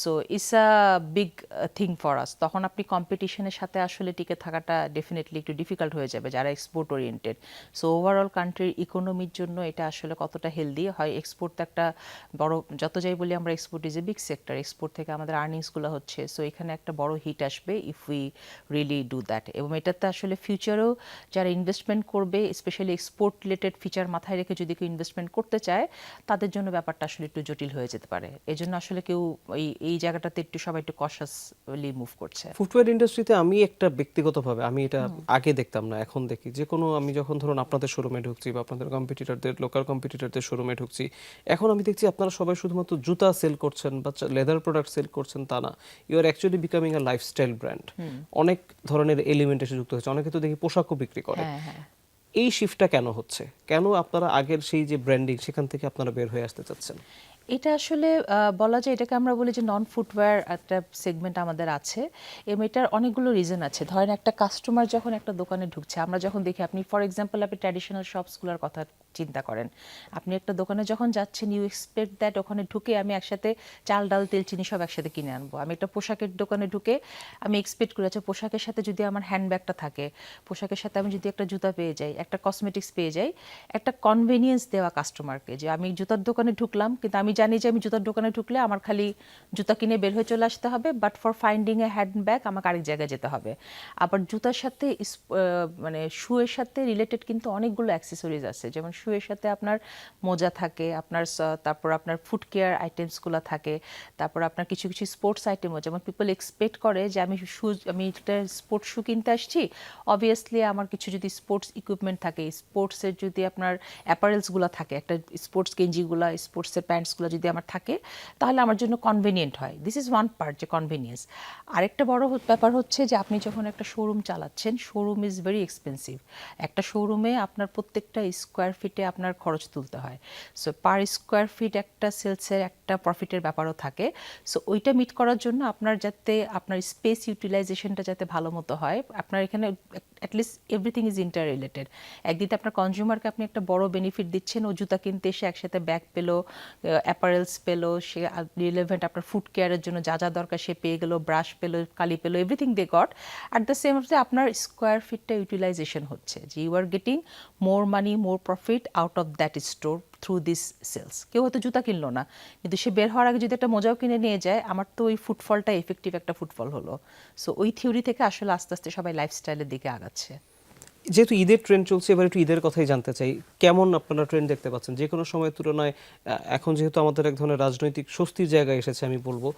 So it's a big thing for us. তখন আপনি কম্পিটিশনের সাথে আসলে টিকে থাকাটা ডেফিনেটলি একটু ডিফিকাল্ট হয়ে যাবে যারা এক্সপোর্ট ওরিয়েন্টেড। সো ওভারঅল কান্ট্রির ইকোনমির জন্য এটা আসলে কতটা হেলদি হয়, এক্সপোর্ট তো একটা বড়, যত যাই বলি আমরা export is a big sector, export থেকে আমাদের আর্নিংসগুলো হচ্ছে। সো এখানে একটা বড় হিট আসবে if we really do that. এবং এটাতে আসলে ফিউচারেও যারা ইনভেস্টমেন্ট করবে, স্পেশালি এক্সপোর্ট রিলেটেড ফিচার মাথায় রেখে যদি কেউ ইনভেস্টমেন্ট করতে চায়, তাদের জন্য ব্যাপারটা আসলে একটু জটিল হয়ে যেতে পারে। এই জন্য আসলে কেউ এই জায়গাটাতে একটু সবাই একটু কশাসলি মুভ করছে। ফুটওয়্যার ইন্ডাস্ট্রিতে আমি একটা ব্যক্তিগতভাবে আমি এটা আগে দেখতাম না, এখন দেখি যে কোনো আমি যখন ধরুন আপনাদের শোরুমে ঢুকছি বা আপনাদের কম্পিটিটরদের, লোকাল কম্পিটিটরদের শোরুমে ঢুকছি, এখন আমি দেখছি আপনারা সবাই শুধুমাত্র জুতা সেল করছেন বা লেদার প্রোডাক্ট সেল করছেন তা না, you are actually becoming a lifestyle brand. অনেক ধরনের এলিমেন্ট এসে যুক্ত হচ্ছে, অনেকে তো দেখি পোশাকও বিক্রি করে। হ্যাঁ, হ্যাঁ। এই শিফটটা কেন হচ্ছে? কেন আপনারা আগের সেই যে ব্র্যান্ডিং সেখান থেকে আপনারা বের হয়ে আসতে চাচ্ছেন? এটা আসলে বলা যায়, এটাকে আমরা বলি যে নন ফুটওয়্যার একটা সেগমেন্ট আমাদের আছে, এবং এটার অনেকগুলো রিজন আছে। ধরেন একটা কাস্টমার যখন একটা দোকানে ঢুকছে, আমরা যখন দেখি, আপনি ফর এক্সাম্পল আপনি ট্র্যাডিশনাল শপসগুলোর কথা চিন্তা করেন, আপনি একটা দোকানে যখন যাচ্ছেন, ইউ এক্সপেক্ট দ্যাট ওখানে ঢুকে আমি একসাথে চাল, ডাল, তেল, চিনি সব একসাথে কিনে আনবো। আমি একটা পোশাকের দোকানে ঢুকে আমি এক্সপেক্ট করি, আচ্ছা পোশাকের সাথে যদি আমার হ্যান্ডব্যাগটা থাকে, পোশাকের সাথে আমি যদি একটা জুতা পেয়ে যাই, একটা কসমেটিক্স পেয়ে যাই, একটা কনভেনিয়েন্স দেওয়া কাস্টমারকে, যে আমি জুতার দোকানে ঢুকলাম, কিন্তু আমি জানি যে আমি জুতার দোকানে ঢুকলে আমার খালি জুতা কিনে বের হয়ে চলে আসতে হবে, but for finding A handbag আমাকে আরেক জায়গায় যেতে হবে। আবার জুতার সাথে মানে শুয়ের সাথে রিলেটেড কিন্তু অনেকগুলো অ্যাক্সেসরিজ আছে, যেমন শুয়ের সাথে আপনার মোজা থাকে, আপনার তারপর আপনার ফুট কেয়ার আইটেমসগুলো থাকে, তারপর আপনার কিছু কিছু স্পোর্টস আইটেমও, যেমন পিপল এক্সপেক্ট করে যে আমি একটা স্পোর্টস শু কিনতে আসছি, অবভিয়াসলি আমার কিছু যদি স্পোর্টস ইকুইপমেন্ট থাকে, স্পোর্টসের যদি আপনার অ্যাপারেলসগুলো থাকে, একটা স্পোর্টস গেঞ্জিগুলো, স্পোর্টসের প্যান্টসগুলো যদি আমার থাকে, তাহলে আমার জন্য কনভেনিয়েন্ট হয়। দিস ইজ ওয়ান পার্ট, যে কনভেনিয়েন্স। আরেকটা বড় ব্যাপার হচ্ছে যে আপনি যখন একটা শোরুম চালাচ্ছেন, শোরুম ইজ ভেরি এক্সপেন্সিভ। একটা শোরুমে আপনার প্রত্যেকটা স্কোয়ার ফিটে আপনার খরচ তুলতে হয়। সো পার স্কোয়ার ফিট একটা সেলসের একটা প্রফিটের ব্যাপারও থাকে। সো ওইটা মিট করার জন্য আপনার যাতে আপনার স্পেস ইউটিলাইজেশনটা যাতে ভালো মতো হয়, আপনার এখানে at least everything is inter related. একদিকে আপনার কনজিউমারকে আপনি একটা বড় বেনিফিট দিচ্ছেন, ও জুতা কিনতে এসে একসাথে ব্যাগ পেলো, অ্যাপারেলস পেলো, সে রিলেভেন্ট আপনার ফুড কেয়ারের জন্য যা যা দরকার সে পেয়ে গেলো, ব্রাশ পেলো, কালি পেলো, everything they got. At the same time আপনার স্কোয়ার ফিটটা ইউটিলাইজেশন হচ্ছে, যে you are getting more money, more profit out of that store through this sales. কেউ হয়তো জুতা কিনলো না, কিন্তু সে বের হওয়ার আগে যদি একটা মোজাও কিনে নিয়ে যায়, আমার তো ওই ফুটফলটা এফেক্টিভ একটা ফুটফল হলো। সো ওই থিওরি থেকে আসলে আস্তে আস্তে সবাই লাইফস্টাইলের দিকে আগাচ্ছে। যেহেতু ঈদের ট্রেন্ড চলছে, এবার একটু ঈদের কথাই জানতে চাই, কেমন আপনারা ট্রেন্ড দেখতে পাচ্ছেন যে কোনো সময়ের তুলনায়? এখন যেহেতু আমাদের এক ধরনের রাজনৈতিক স্বস্তির জায়গায় এসেছে, আমি বলবো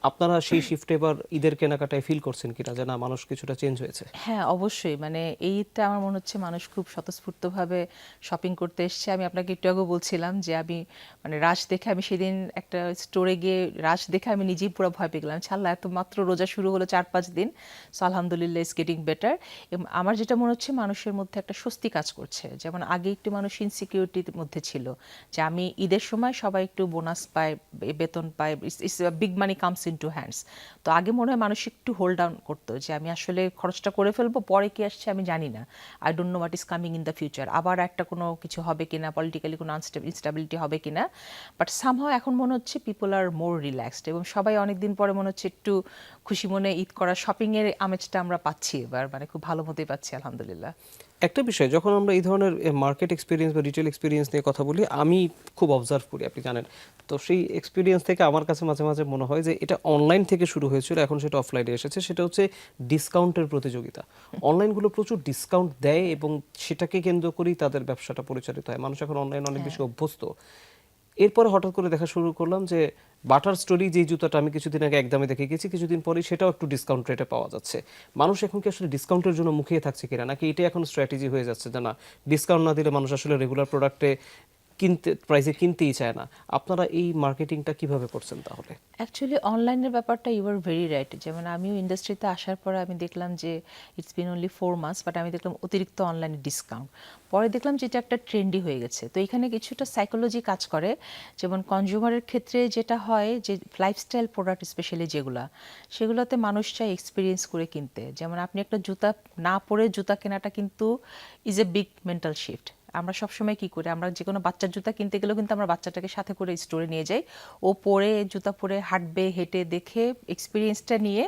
আপনারা সেই শিফটে এবার ঈদের কেনাকাটায় ফিল করছেন কিনা, যে না মানুষ কিছুটা চেঞ্জ হয়েছে? হ্যাঁ, অবশ্যই। মানে এইটা আমার মনে হচ্ছে মানুষ খুব স্বতঃস্ফূর্তভাবে শপিং করতে এসছে। আমি আপনাকে একটু আগে বলছিলাম যে আমি মানে রাশ দেখে, আমি সেদিন একটা স্টোরে গিয়ে রাশ দেখে আমি নিজেই পুরো ভয় পেয়ে গেলাম। আল্লাহ, এত মাত্র রোজা শুরু হলো 4-5 দিন। সো আলহামদুলিল্লাহ ইটস গেটিং বেটার। এবং আমার যেটা মনে হচ্ছে মানুষের মধ্যে একটা স্বস্তি কাজ করছে। যেমন আগে একটু মানুষ ইনসিকিউরিটির মধ্যে ছিল, যে আমি ঈদের সময় সবাই একটু বোনাস পায়, বেতন পায়, it's big money comes into hands. তো আগে মনে হয় মানুষ একটু হোল্ড ডাউন করতো যে আমি আসলে খরচটা করে ফেলবো, পরে কি আসছে আমি জানি না, I don't know what is coming in the future, আবার একটা কোনো কিছু হবে কিনা, পলিটিক্যালি কোনো ইনস্টেবিলিটি হবে কিনা। বাট সামহাও এখন মনে হচ্ছে পিপল আর মোর রিল্যাক্সড, এবং সবাই অনেকদিন পরে মনে হচ্ছে একটু খুশি মনে ঈদ করা, শপিংয়ের আমেজটা আমরা পাচ্ছি এবার, মানে খুব ভালো মতোই পাচ্ছি আলহামদুলিল্লাহ। একটা বিষয়, যখন আমরা এই ধরনের মার্কেট এক্সপিরিয়েন্স বা রিটেল এক্সপিরিয়েন্স নিয়ে কথা বলি, আমি খুব অবজার্ভ করি, আপনি জানেন। তো সেই এক্সপিরিয়েন্স থেকে আমার কাছে মাঝে মাঝে মনে হয় যে এটা অনলাইন থেকে শুরু হয়েছিল, এখন সেটা অফলাইনে এসেছে। সেটা হচ্ছে ডিসকাউন্টের প্রতিযোগিতা। অনলাইনগুলো প্রচুর ডিসকাউন্ট দেয় এবং সেটাকে কেন্দ্র করেই তাদের ব্যবসাটা পরিচালিত হয়। মানুষ এখন অনলাইন অনেক বেশি অভ্যস্ত। এরপরে হঠাৎ করে দেখা শুরু করলাম যে বাটার স্টোরি যে জুতাটা আমি কিছুদিন আগে একদমে দেখে গেছি, কিছুদিন পরেই সেটাও একটু ডিসকাউন্ট রেটে পাওয়া যাচ্ছে। মানুষ এখন কি আসলে ডিসকাউন্টের জন্য মুখিয়ে থাকছে কিনা, নাকি এটাই এখন স্ট্র্যাটেজি হয়ে যাচ্ছে যে না, ডিসকাউন্ট না দিলে মানুষ আসলে রেগুলার প্রোডাক্টে প্রাইসে কিনতেই চায় না? আপনারা এই মার্কেটিংটা কিভাবে করছেন তাহলে? অ্যাকচুয়ালি অনলাইনের ব্যাপারটা ইউ আর ভেরি রাইট। যেমন আমিও ইন্ডাস্ট্রিতে আসার পরে আমি দেখলাম যে it's been only 4 months, but আমি দেখলাম অতিরিক্ত অনলাইনে ডিসকাউন্ট। পরে দেখলাম যে এটা একটা ট্রেন্ডই হয়ে গেছে। তো এখানে কিছুটা সাইকোলজি কাজ করে। যেমন কনজিউমারের ক্ষেত্রে যেটা হয় যে লাইফস্টাইল প্রোডাক্ট স্পেশালি যেগুলা, সেগুলোতে মানুষ চায় এক্সপিরিয়েন্স করে কিনতে। যেমন আপনি একটা জুতা না পরে জুতা কেনাটা কিন্তু is a big mental shift. আমরা সবসময় কি করি, আমরা যে কোনো বাচ্চার জুতা কিনতে গেলেও কিন্তু আমরা বাচ্চাটাকে সাথে করে স্টোরে নিয়ে যাই, ও পরে জুতা পরে হাঁটবে, হেঁটে দেখে এক্সপিরিয়েন্সটা নিয়ে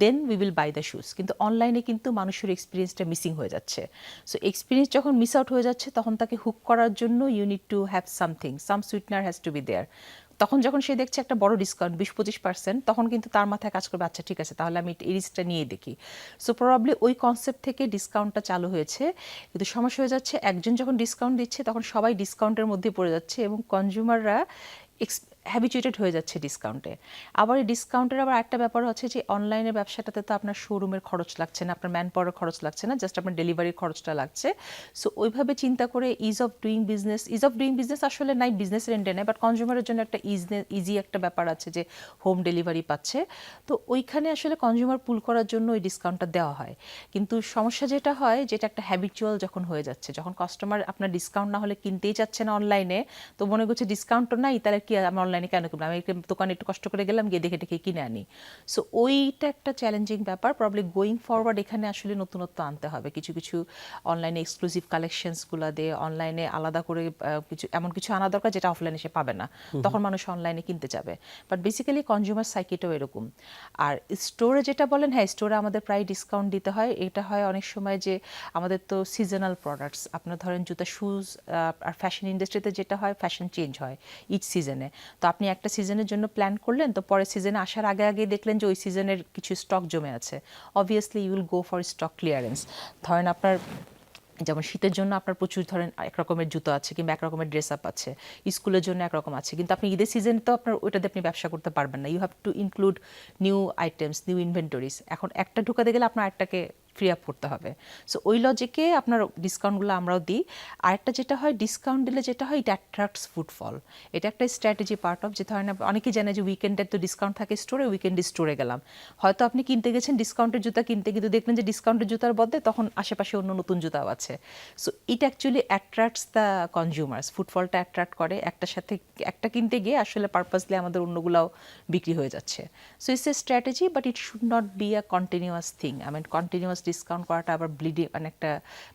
then we will buy the shoes. কিন্তু অনলাইনে কিন্তু মানুষের এক্সপিরিয়েন্সটা মিসিং হয়ে যাচ্ছে। সো এক্সপিরিয়েন্স যখন মিস আউট হয়ে যাচ্ছে, তখন তাকে হুক করার জন্য you need to have something, some sweetener has to be there. তখন যখন সে দেখছে একটা বড় ডিসকাউন্ট 20-25%, তখন কিন্তু তার মাথায় কাজ করবে, আচ্ছা ঠিক আছে তাহলে আমি এই রিস্কটা নিয়ে দেখি। সো প্রবাবলি ওই কনসেপ্ট থেকে ডিসকাউন্টটা চালু হয়েছে। কিন্তু সমস্যা হয়ে যাচ্ছে, একজন যখন ডিসকাউন্ট দিচ্ছে তখন সবাই ডিসকাউন্টের মধ্যে পড়ে যাচ্ছে এবং কনজিউমাররা হ্যাবিচুয়েটেড হয়ে যাচ্ছে ডিসকাউন্টে। আবার এই ডিসকাউন্টের আবার একটা ব্যাপার হচ্ছে যে অনলাইনের ব্যবসাটাতে তো আপনার শোরুমের খরচ লাগছে না, আপনার ম্যান পাওয়ারের খরচ লাগছে না, জাস্ট আপনার ডেলিভারির খরচটা লাগছে। সো ওইভাবে চিন্তা করে ইজ অফ ডুইং বিজনেস আসলে নাই বিজনেসের এন্ডে নেই, বাট কনজিউমারের জন্য একটা ইজি একটা ব্যাপার আছে যে হোম ডেলিভারি পাচ্ছে। তো ওইখানে আসলে কনজিউমার পুল করার জন্য ওই ডিসকাউন্টটা দেওয়া হয়। কিন্তু সমস্যা যেটা হয়, যেটা একটা হ্যাবিচুয়াল যখন হয়ে যাচ্ছে, যখন কাস্টমার আপনার ডিসকাউন্ট না হলে কিনতেই চাচ্ছে না অনলাইনে, তো মনে করছে ডিসকাউন্টও নাই, তাহলে কি আমি অনলাইনে কেন কিনবো, আমি দোকানে একটু কষ্ট করে গেলাম, গিয়ে দেখে দেখে কিনে আনি। সো ওইটা একটা চ্যালেঞ্জিং ব্যাপার। প্রবলি গোয়িং ফরওয়ার্ড এখানে আসলে নতুনত্ব আনতে হবে, কিছু কিছু অনলাইনে এক্সক্লুসিভ কালেকশনসগুলো দিয়ে অনলাইনে আলাদা করে কিছু এমন কিছু আনা দরকার যেটা অফলাইনে সে পাবে না, তখন মানুষ অনলাইনে কিনতে যাবে। বাট বেসিক্যালি কনজিউমার সাইকিটাও এরকম। আর স্টোরে যেটা বলেন, হ্যাঁ স্টোরে আমাদের প্রায় ডিসকাউন্ট দিতে হয়। এটা হয় অনেক সময় যে আমাদের তো সিজনাল প্রোডাক্টস, আপনার ধরেন জুতা, শুজ, আর ফ্যাশন ইন্ডাস্ট্রিতে যেটা হয় ফ্যাশন চেঞ্জ হয় ইচ সিজনে। তো আপনি একটা সিজনের জন্য প্ল্যান করলেন, তো পরের সিজনে আসার আগে আগে দেখলেন যে ওই সিজনের কিছু স্টক জমে আছে, obviously you will go for stock clearance. ধরেন আপনার যেমন শীতের জন্য আপনার প্রচুর ধরেন এক রকমের জুতো আছে কিংবা এক রকমের ড্রেস আপ আছে, স্কুলের জন্য একরকম আছে, কিন্তু আপনি ঈদের সিজনে তো আপনার ওইটাতে আপনি ব্যবসা করতে পারবেন না। You have to include new items, new inventories. এখন একটা ঢুকাতে গেলে আপনার একটাকে ফ্রি আপ করতে হবে। সো ওই লজিকে আপনার ডিসকাউন্টগুলো আমরাও দিই। আরেকটা যেটা হয়, ডিসকাউন্ট দিলে যেটা হয়, এটা অ্যাট্রাক্টস ফুটফল। এটা একটা স্ট্র্যাটেজি পার্ট অফ, যে ধরেন অনেকেই জানে যে উইকেন্ডের তো ডিসকাউন্ট থাকে স্টোরে, উইকেন্ডে স্টোরে গেলাম, হয়তো আপনি কিনতে গেছেন ডিসকাউন্টের জুতা কিনতে, কিন্তু দেখলেন যে ডিসকাউন্টের জুতার বদলে তখন আশেপাশে অন্য নতুন জুতাও আছে। So it actually attracts the consumers, ফুটফলটা অ্যাট্রাক্ট করে। একটার সাথে একটা কিনতে গিয়ে আসলে পারপাসলি আমাদের অন্যগুলাও বিক্রি হয়ে যাচ্ছে। So it's a strategy, but it should not be a continuous thing. I mean continuous discount করাটা আবার ব্লিডিং, মানে একটা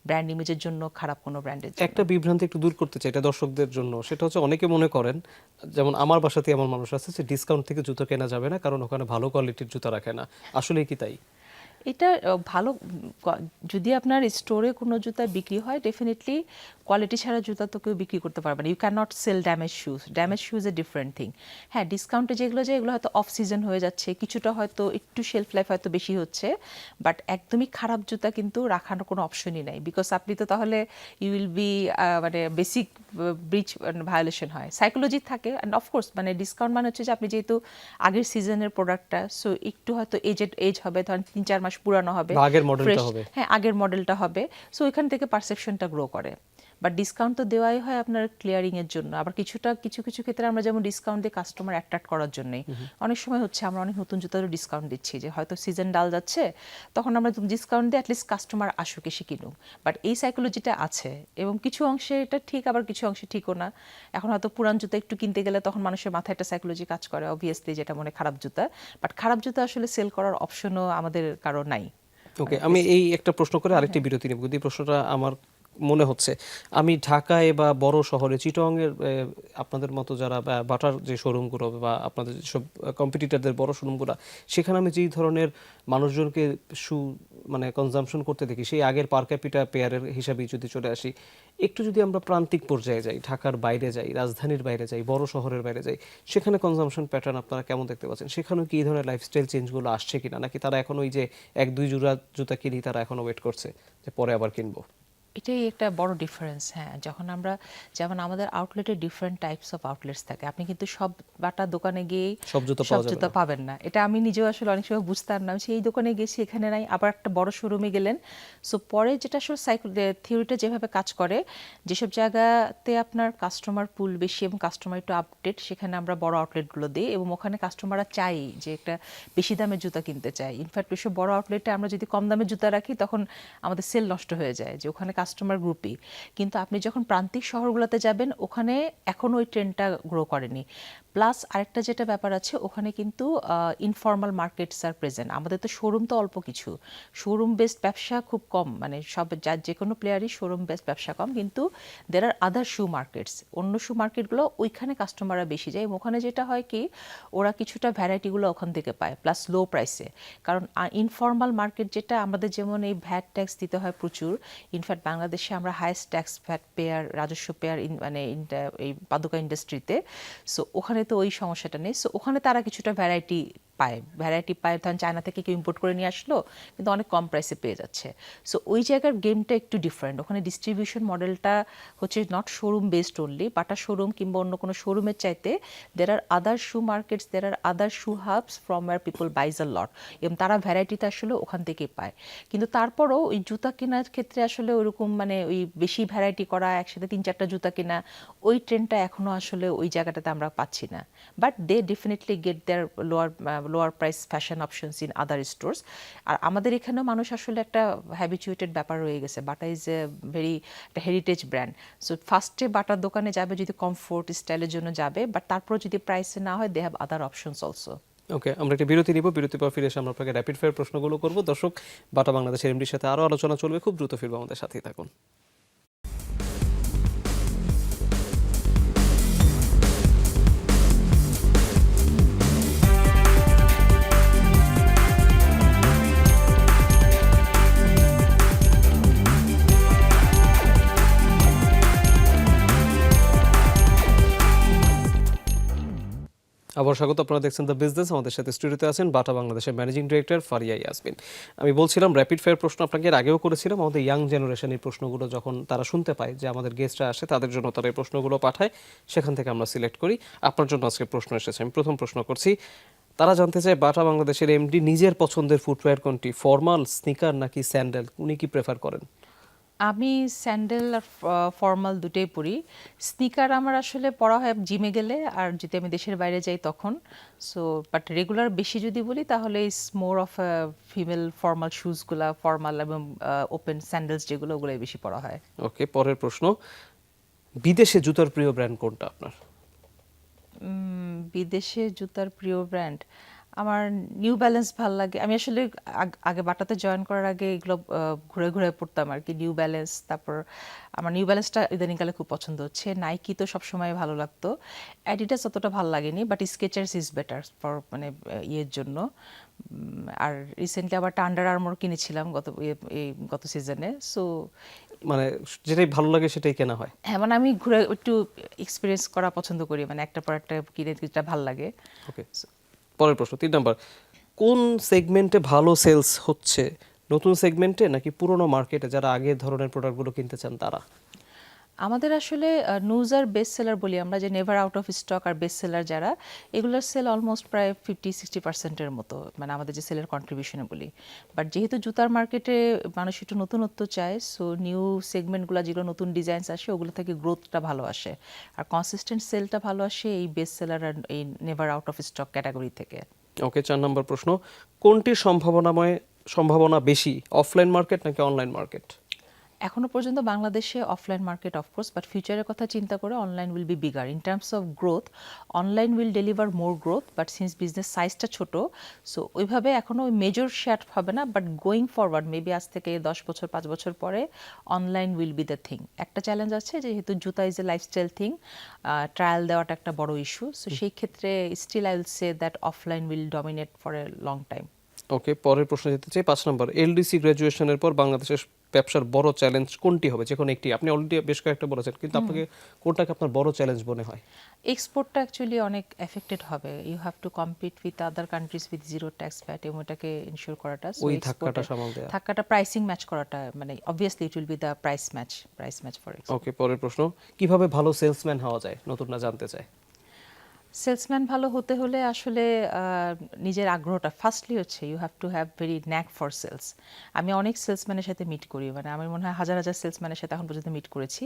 ব্র্যান্ড ইমেজের জন্য খারাপ, কোনো ব্র্যান্ডের জন্য। একটা বিভ্রান্তি একটু দূর করতে চাই এটা দর্শকদের জন্য। সেটা হচ্ছে, অনেকে মনে করেন, যেমন আমার বাসাতে এমন মানুষ আছে যে ডিসকাউন্ট থেকে জুতো কেনা যাবে না কারণ ওখানে ভালো কোয়ালিটির জুতো রাখে না। আসলে কি তাই? এটা ভালো, যদি আপনার স্টোরে কোনো জুতা বিক্রি হয়, ডেফিনেটলি কোয়ালিটি ছাড়া জুতা তো কেউ বিক্রি করতে পারবে না। You can not sell damage shoes, damage shoes a different thing. হ্যাঁ, ডিসকাউন্টে যেগুলো যায় এগুলো হয়তো অফ সিজন হয়ে যাচ্ছে, কিছুটা হয়তো একটু শেলফ লাইফ হয়তো বেশি হচ্ছে, বাট একদমই খারাপ জুতা কিন্তু রাখার কোনো অপশনই নাই। বিকজ আপনি তো তাহলে ইউ উইল বি, মানে বেসিক ব্রিচ ভায়োলেশন হয়, সাইকোলজি থাকে। অ্যান্ড অফকোর্স মানে ডিসকাউন্ট মানে হচ্ছে যে আপনি যেহেতু আগের সিজনের প্রোডাক্টটা, সো একটু হয়তো এজ হবে, ধরেন 3-4 মাস পুরানো হবে, বা আগের মডেলটা ফ্রেশ, হবে। হ্যাঁ আগের মডেলটা হবে। সো ওইখান থেকে পারসেপশনটা গ্রো করে। বাট ডিসকাউন্ট তো দেওয়াই হয় আপনার ক্লিয়ারিং এর জন্য, আবার কিছু কিছু ক্ষেত্রে আমরা যেমন ডিসকাউন্ট দিই কাস্টমার অ্যাট্রাক্ট করার জন্যই। অনেক সময় হচ্ছে আমরা অনেক নতুন জুতারও ডিসকাউন্ট দিচ্ছি, যে হয়তো সিজন ডাল যাচ্ছে তখন আমরা ডিসকাউন্ট দিই অ্যাটলিস্ট কাস্টমার আসুক, এসে কিনুক। বাট এই সাইকোলজিটা আছে এবং কিছু অংশে এটা ঠিক, আবার কিছু অংশে ঠিকও না। এখন হয়তো পুরান জুতা একটু কিনতে গেলে তখন মানুষের মাথায় একটা সাইকোলজি কাজ করে অবভিয়াসলি, যেটা মনে খারাপ জুতা, বাট খারাপ জুতা আসলে সেল করার অপশনও আমাদের কারো নাই। ওকে, আমি এই একটা প্রশ্ন করে আরেকটি বিরতি নেব, কিন্তু এই প্রশ্নটা আমার মনে হচ্ছে, আমি ঢাকায় বা বড় শহরে চিটাগংয়ের আপনাদের মতো যারা বাটার যে শোরুমগুলো বা আপনাদের যেসব কম্পিটিটরদের বড় শোরুমগুলো, সেখানে আমি যেই ধরনের মানুষজনকে মানে কনজাম্পশন করতে দেখি, সেই আগের পার ক্যাপিটা পেয়ারের হিসাবেই যদি চলে আসি, একটু যদি আমরা প্রান্তিক পর্যায়ে যাই, ঢাকার বাইরে যাই, রাজধানীর বাইরে যাই, বড় শহরের বাইরে যাই, সেখানে কনজাম্পশন প্যাটার্ন আপনারা কেমন দেখতে পাচ্ছেন? সেখানেও কি এই ধরনের লাইফস্টাইল চেঞ্জগুলো আসছে কিনা, নাকি তারা এখন ওই যে 1-2 জোড়া জুতা কিনি তারা এখনো ওয়েট করছে যে পরে আবার কিনবো? এটাই একটা বড় ডিফারেন্স। হ্যাঁ, যখন আমরা যেমন আমাদের আউটলেটে ডিফারেন্ট টাইপস অফ আউটলেটস থাকে, আপনি কিন্তু সব বাটা দোকানে গিয়ে সব জুতো সব পাওয়া যাবে জুতা না। পাবেন না। এটা আমি নিজেও আসলে অনেক সময় বুঝতাম না, সেই দোকানে গেছি এখানে নাই, আবার একটা বড় শোরুমে গেলেন। সো পরে যেটা আসলে থিওরিটা যেভাবে কাজ করে, যেসব জায়গাতে আপনার কাস্টমার পুল বেশি এবং কাস্টমার একটু আপডেট, সেখানে আমরা বড় আউটলেটগুলো দিই এবং ওখানে কাস্টমাররা চাই যে একটা বেশি দামের জুতা কিনতে চাই। ইনফ্যাক্ট ওইসব বড় আউটলেটে আমরা যদি কম দামের জুতা রাখি তখন আমাদের সেল নষ্ট হয়ে যায়, যে ওখানে কাস্টমার গ্রুপই। কিন্তু আপনি যখন প্রান্তিক শহরগুলোতে যাবেন ওখানে এখনো ওই ট্রেন্ডটা গ্রো করেনি। প্লাস আরেকটা যেটা ব্যাপার আছে, ওখানে কিন্তু ইনফর্মাল মার্কেটস আর প্রেজেন্ট। আমাদের তো শোরুম তো অল্প কিছু, শোরুম বেসড ব্যবসা খুব কম, মানে সব যে কোনো প্লেয়ারই শোরুম বেসড ব্যবসা কম, কিন্তু দের আর আদার শু মার্কেটস, অন্য শু মার্কেটগুলো ওইখানে কাস্টমাররা বেশি যায় এবং ওখানে যেটা হয় কি, ওরা কিছুটা ভ্যারাইটিগুলো ওখান থেকে পায় প্লাস লো প্রাইসে। কারণ ইনফর্মাল মার্কেট যেটা আমাদের, যেমন এই ভ্যাট ট্যাক্স দিতে হয় প্রচুর। ইনফ্যাক্ট বাংলাদেশে আমরা হাইয়েস্ট ট্যাক্স ভ্যাট পেয়ার, রাজস্ব পেয়ার মানে এই পাদুকা ইন্ডাস্ট্রিতে। সো ওখানে তো ওই সমস্যাটা নেই। সো ওখানে তারা কিছুটা ভ্যারাইটি পায়, ধরেন চায়না থেকে কেউ ইম্পোর্ট করে নিয়ে আসলো কিন্তু অনেক কম প্রাইসে পেয়ে যাচ্ছে। সো ওই জায়গার গেমটা একটু ডিফারেন্ট। ওখানে ডিস্ট্রিবিউশন মডেলটা হচ্ছে not showroom based only, Bata showroom কিংবা অন্য কোনো শোরুমের চাইতে there are other shoe markets, there are other shoe hubs from where people buys a lot, এবং তারা ভ্যারাইটিটা আসলে ওখান থেকে পায়। কিন্তু তারপরও ওই জুতা কেনার ক্ষেত্রে আসলে ওইরকম মানে ওই বেশি ভ্যারাইটি করা, একসাথে 3-4টা জুতা কেনা, ওই ট্রেন্ডটা এখনো আসলে ওই জায়গাটাতে আমরা পাচ্ছি না। But they definitely get their lower price fashion options in other stores. আর আমাদের এখানেও মানুষ আসলে একটা হ্যাবিচুয়েটেড ব্যাপার রয়ে গেছে, বাটা ইজ এ ভেরি একটা হেরিটেজ ব্র্যান্ড। সো ফার্স্টে বাটার দোকানে যাবে যদি কমফোর্ট স্টাইলের জন্য যাবে, বাট তারপরে যদি প্রাইসে না হয়, they have other options also. Okay, আমরা একটা বিরতি নিব, বিরতির পর ফিরে এসে আমরা আপনাকে র্যাপিড ফায়ার প্রশ্নগুলো করব। দর্শক, বাটা বাংলাদেশের এমডির সাথে আরও আলোচনা চলবে, খুব দ্রুত ফিরবো, আমাদের সাথেই থাকুন। আবার স্বাগত, আপনারা দেখছেন দ্য বিজনেস। আমাদের সাথে স্টুডিওতে আছেন বাটা বাংলাদেশের ম্যানেজিং ডিরেক্টর ফারিয়া ইয়াসমিন। আমি বলছিলাম র্যাপিড ফায়ার প্রশ্ন আপনাকে এর আগেও করেছিলাম। আমাদের ইয়াং জেনারেশন এই প্রশ্নগুলো যখন তারা শুনতে পায় যে আমাদের গেস্টরা আসে, তাদের জন্য তারা এই প্রশ্নগুলো পাঠায়, সেখান থেকে আমরা সিলেক্ট করি। আপনার জন্য আজকে প্রশ্ন এসেছে, আমি প্রথম প্রশ্ন করছি। তারা জানতে চায় বাটা বাংলাদেশের এমডি নিজের পছন্দের ফুটওয়্যার কোনটি, ফর্মাল, স্নিকার নাকি স্যান্ডেল? উনি কি প্রেফার করেন? আমি স্যান্ডেল আর ফর্মাল দুটোই পরি। স্নিকার আমার আসলে পরা হয় জিমে গেলে আর যদি আমি দেশের বাইরে যাই তখন। সো বাট রেগুলার বেশি যদি বলি তাহলে is more of female formal শুজগুলা, ফর্মাল এবং ওপেন স্যান্ডেলস যেগুলো, ওগুলোই বেশি পরা হয়। ওকে, পরের প্রশ্ন। বিদেশে জুতার প্রিয় ব্র্যান্ড কোনটা আপনার? বিদেশে জুতার প্রিয় ব্র্যান্ড আমার নিউ ব্যালেন্স ভাল লাগে। আমি আসলে আগে বাটাতে জয়েন করার আগে এগুলো ঘুরে ঘুরে পড়তাম আর কি। নিউ ব্যালেন্স, তারপর আমার নিউ ব্যালেন্সটা ইদানিংকালে খুব পছন্দ হচ্ছে। নাইকি তো সবসময় ভালো লাগতো, অ্যাডিডাস অতটা ভালো লাগেনি, বাট স্কেচার্স ইজ বেটার ফর মানে ইয়ের জন্য। আর রিসেন্টলি আবার আন্ডার আর্মোর কিনেছিলাম গত সিজনে। সো মানে যেটাই ভালো লাগে সেটাই কেনা হয়? হ্যাঁ, মানে আমি ঘুরে একটু এক্সপিরিয়েন্স করা পছন্দ করি, মানে একটার পর একটা কিনে যেটা ভালো লাগে। ওকে, পরের প্রশ্ন 3 নাম্বার। কোন সেগমেন্টে ভালো সেলস হচ্ছে, নতুন সেগমেন্টে নাকি পুরনো মার্কেটে যারা আগে ধরনের প্রোডাক্টগুলো কিনতে চান তারা? আমাদের আসলে নিউজ আর বেস্ট সেলার বলি আমরা, যে নেভার আউট অফ স্টক আর বেস্ট সেলার যারা, এগুলোর সেল অলমোস্ট প্রায় 50-60%-এর মতো, মানে আমাদের যে সেলের কন্ট্রিবিউশনে বলি। বাট যেহেতু জুতার মার্কেটে মানুষ একটু নতুনত্ব চায়, সো নিউ সেগমেন্টগুলো যেগুলো নতুন ডিজাইনস আসে ওগুলো থেকে গ্রোথটা ভালো আসে, আর কনসিস্টেন্ট সেলটা ভালো আসে এই বেস্ট সেলার আর এই never out of stock category থেকে। ওকে, 4 নম্বর প্রশ্ন, কোনটির সম্ভাবনা বেশি, অফলাইন মার্কেট নাকি অনলাইন মার্কেট? এখনো পর্যন্ত বাংলাদেশে অফলাইন মার্কেট অফকোর্স, বাট ফিউচারের কথা চিন্তা করে online will B bigger in terms of growth. Online will deliver more growth, but since business সাইজটা ছোট, সো ওইভাবে এখনো মেজর শেয়ার হবে না। বাট গোয়িং ফরওয়ার্ড মেবি আজ থেকে 10 বছর 5 বছর পরে online will be the thing. একটা চ্যালেঞ্জ আছে, যেহেতু জুতা is a lifestyle thing, trial দেওয়াটা একটা বড় ইস্যু, সো সেই ক্ষেত্রে still I will say that offline will dominate for a long time. Okay, পরের প্রশ্ন যেতে চাই, 5 নম্বর, এলডিসি গ্র্যাজুয়েশনের পর বাংলাদেশের ব্যবসার বড় চ্যালেঞ্জ কোনটি হবে? যে কোনো একটি, আপনি অলরেডি বেশ কয়েকটা বলেছেন, কিন্তু আপনাকে কোনটাকে আপনার বড় চ্যালেঞ্জ মনে হয়? এক্সপোর্টটা অ্যাকচুয়ালি অনেক এফেক্টেড হবে। You have to compete with other countries with zero tax VAT, এবং ওটাকে ইনশিওর করাটা, ওই ধাক্কাটা সামাল দেয়া। ধাক্কাটা প্রাইসিং ম্যাচ করাটা, মানে obviously it will be the price match for export. Okay, পরের প্রশ্ন, কিভাবে ভালো সেলসম্যান হওয়া যায়, নতুনরা জানতে চায়। সেলসম্যান ভালো হতে হলে আসলে নিজের আগ্রহটা ফার্স্টলি হচ্ছে, you have to have very knack for sales. আমি অনেক সেলসম্যানের সাথে মিট করি, মানে আমার মনে হয় হাজার হাজার সেলসম্যানের সাথে এখন পর্যন্ত মিট করেছি।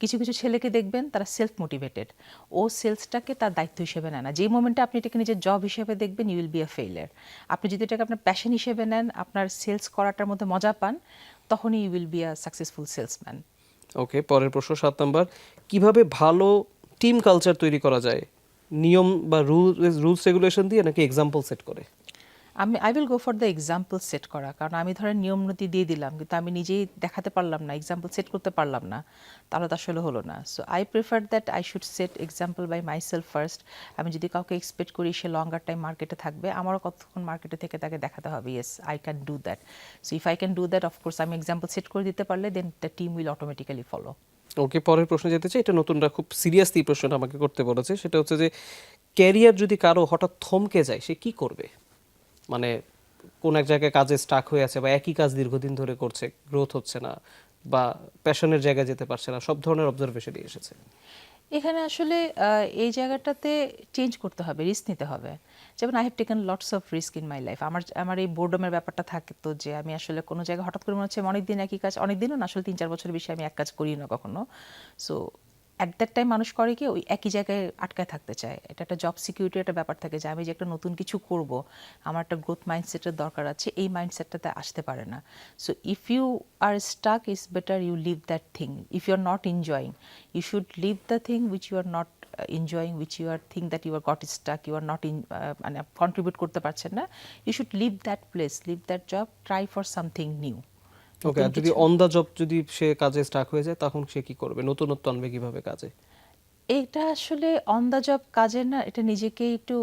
কিছু কিছু ছেলেকে দেখবেন তারা সেলফ মোটিভেটেড, ও সেলসটাকে তার দায়িত্ব হিসেবে নেয় না। যেই মোমেন্টে আপনি এটাকে নিজের জব হিসেবে দেখবেন, you will be a failure. আপনি যদি এটাকে আপনার প্যাশন হিসেবে নেন, আপনার সেলস করাটার মধ্যে মজা পান, তখনই you will be a successful salesman. Okay, পরের প্রশ্ন, 7 নম্বর, কিভাবে ভালো টিম কালচার তৈরি করা যায়, নিয়ম বা রুলস রেগুলেশন দিয়ে নাকি এক্সাম্পল সেট করে? I will go for the example set করা, কারণ আমি ধরেন নিয়ম নীতি দিয়ে দিলাম, কিন্তু আমি নিজেই দেখাতে পারলাম না, এক্সাম্পল সেট করতে পারলাম না, তাহলে তো আসলে হলো না। So I prefer that I should set example by myself first. আমি যদি কাউকে এক্সপেক্ট করি সে লঙ্গার টাইম মার্কেটে থাকবে, আমারও কতক্ষণ মার্কেটে থেকে তাকে দেখাতে হবে yes I can do that. So if I can do that, of course আমি এক্সাম্পল সেট করে দিতে পারলে then the team will automatically follow. Okay, পরের প্রশ্ন যেতে চাই, এটা নতুনরা খুব সিরিয়াসলি প্রশ্নটা আমাকে করতে বলেছে, সেটা হচ্ছে যে ক্যারিয়ার যদি কারো হঠাৎ থমকে যায়, সে কি করবে? মানে কোন এক জায়গায় কাজে স্টাক হয়ে আছে, বা একই কাজ দীর্ঘদিন ধরে করছে, গ্রোথ হচ্ছে না, বা প্যাশনের জায়গায় যেতে পারছে না, সব ধরনের অবজারভেশনই এসেছে। এখানে আসলে এই জায়গাটাতে চেঞ্জ করতে হবে, রিস্ক নিতে হবে। যেমন I have taken lots of risk in my life. আমার এই বোর্ডমের ব্যাপারটা থাকে তো, যে আমি আসলে কোনো জায়গায় হঠাৎ করে মনে হচ্ছে অনেকদিন একই কাজ, অনেকদিনও না আসলে 3-4 বছরের বেশি আমি এক কাজ করি না কখনো। সো অ্যাট দ্যাট টাইম মানুষ করে কি, ওই একই জায়গায় আটকায় থাকতে চায়। এটা একটা জব সিকিউরিটির একটা ব্যাপার থাকে, যে আমি যে একটা নতুন কিছু করব, আমার একটা গ্রোথ মাইন্ডসেটের দরকার আছে, এই মাইন্ডসেটটাতে আসতে পারে না। So if you are stuck, is better you leave that thing. If you are not enjoying, you should leave the thing which you are not enjoying, which you are think that you are got stuck, you are not in মানে contribute করতে পারছেন না, you should leave that place, leave that job, try for something new. ওকে, আর যদি on the job যদি সে কাজে Starc হয়ে যায়, তখন সে কি করবে, নতুনত্ব আনবে কিভাবে কাজে? এটা আসলে অন দ্য জব কাজের না, এটা নিজেকে একটু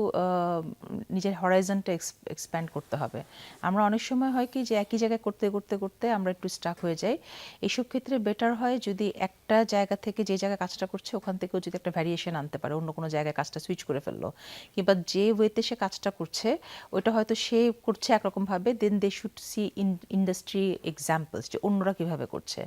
নিজের হরাইজনটা এক্সপ্যান্ড করতে হবে। আমরা অনেক সময় হয় কি, যে একই জায়গায় করতে করতে করতে আমরা একটু স্টাক হয়ে যাই। এইসব ক্ষেত্রে বেটার হয় যদি একটা জায়গা থেকে, যে জায়গায় কাজটা করছে ওখান থেকেও যদি একটা ভ্যারিয়েশন আনতে পারে, অন্য কোনো জায়গায় কাজটা সুইচ করে ফেললো, কিংবা যে ওয়েতে সে কাজটা করছে ওইটা হয়তো সে করছে একরকমভাবে, then they should see industry examples, যে অন্যরা কীভাবে করছে।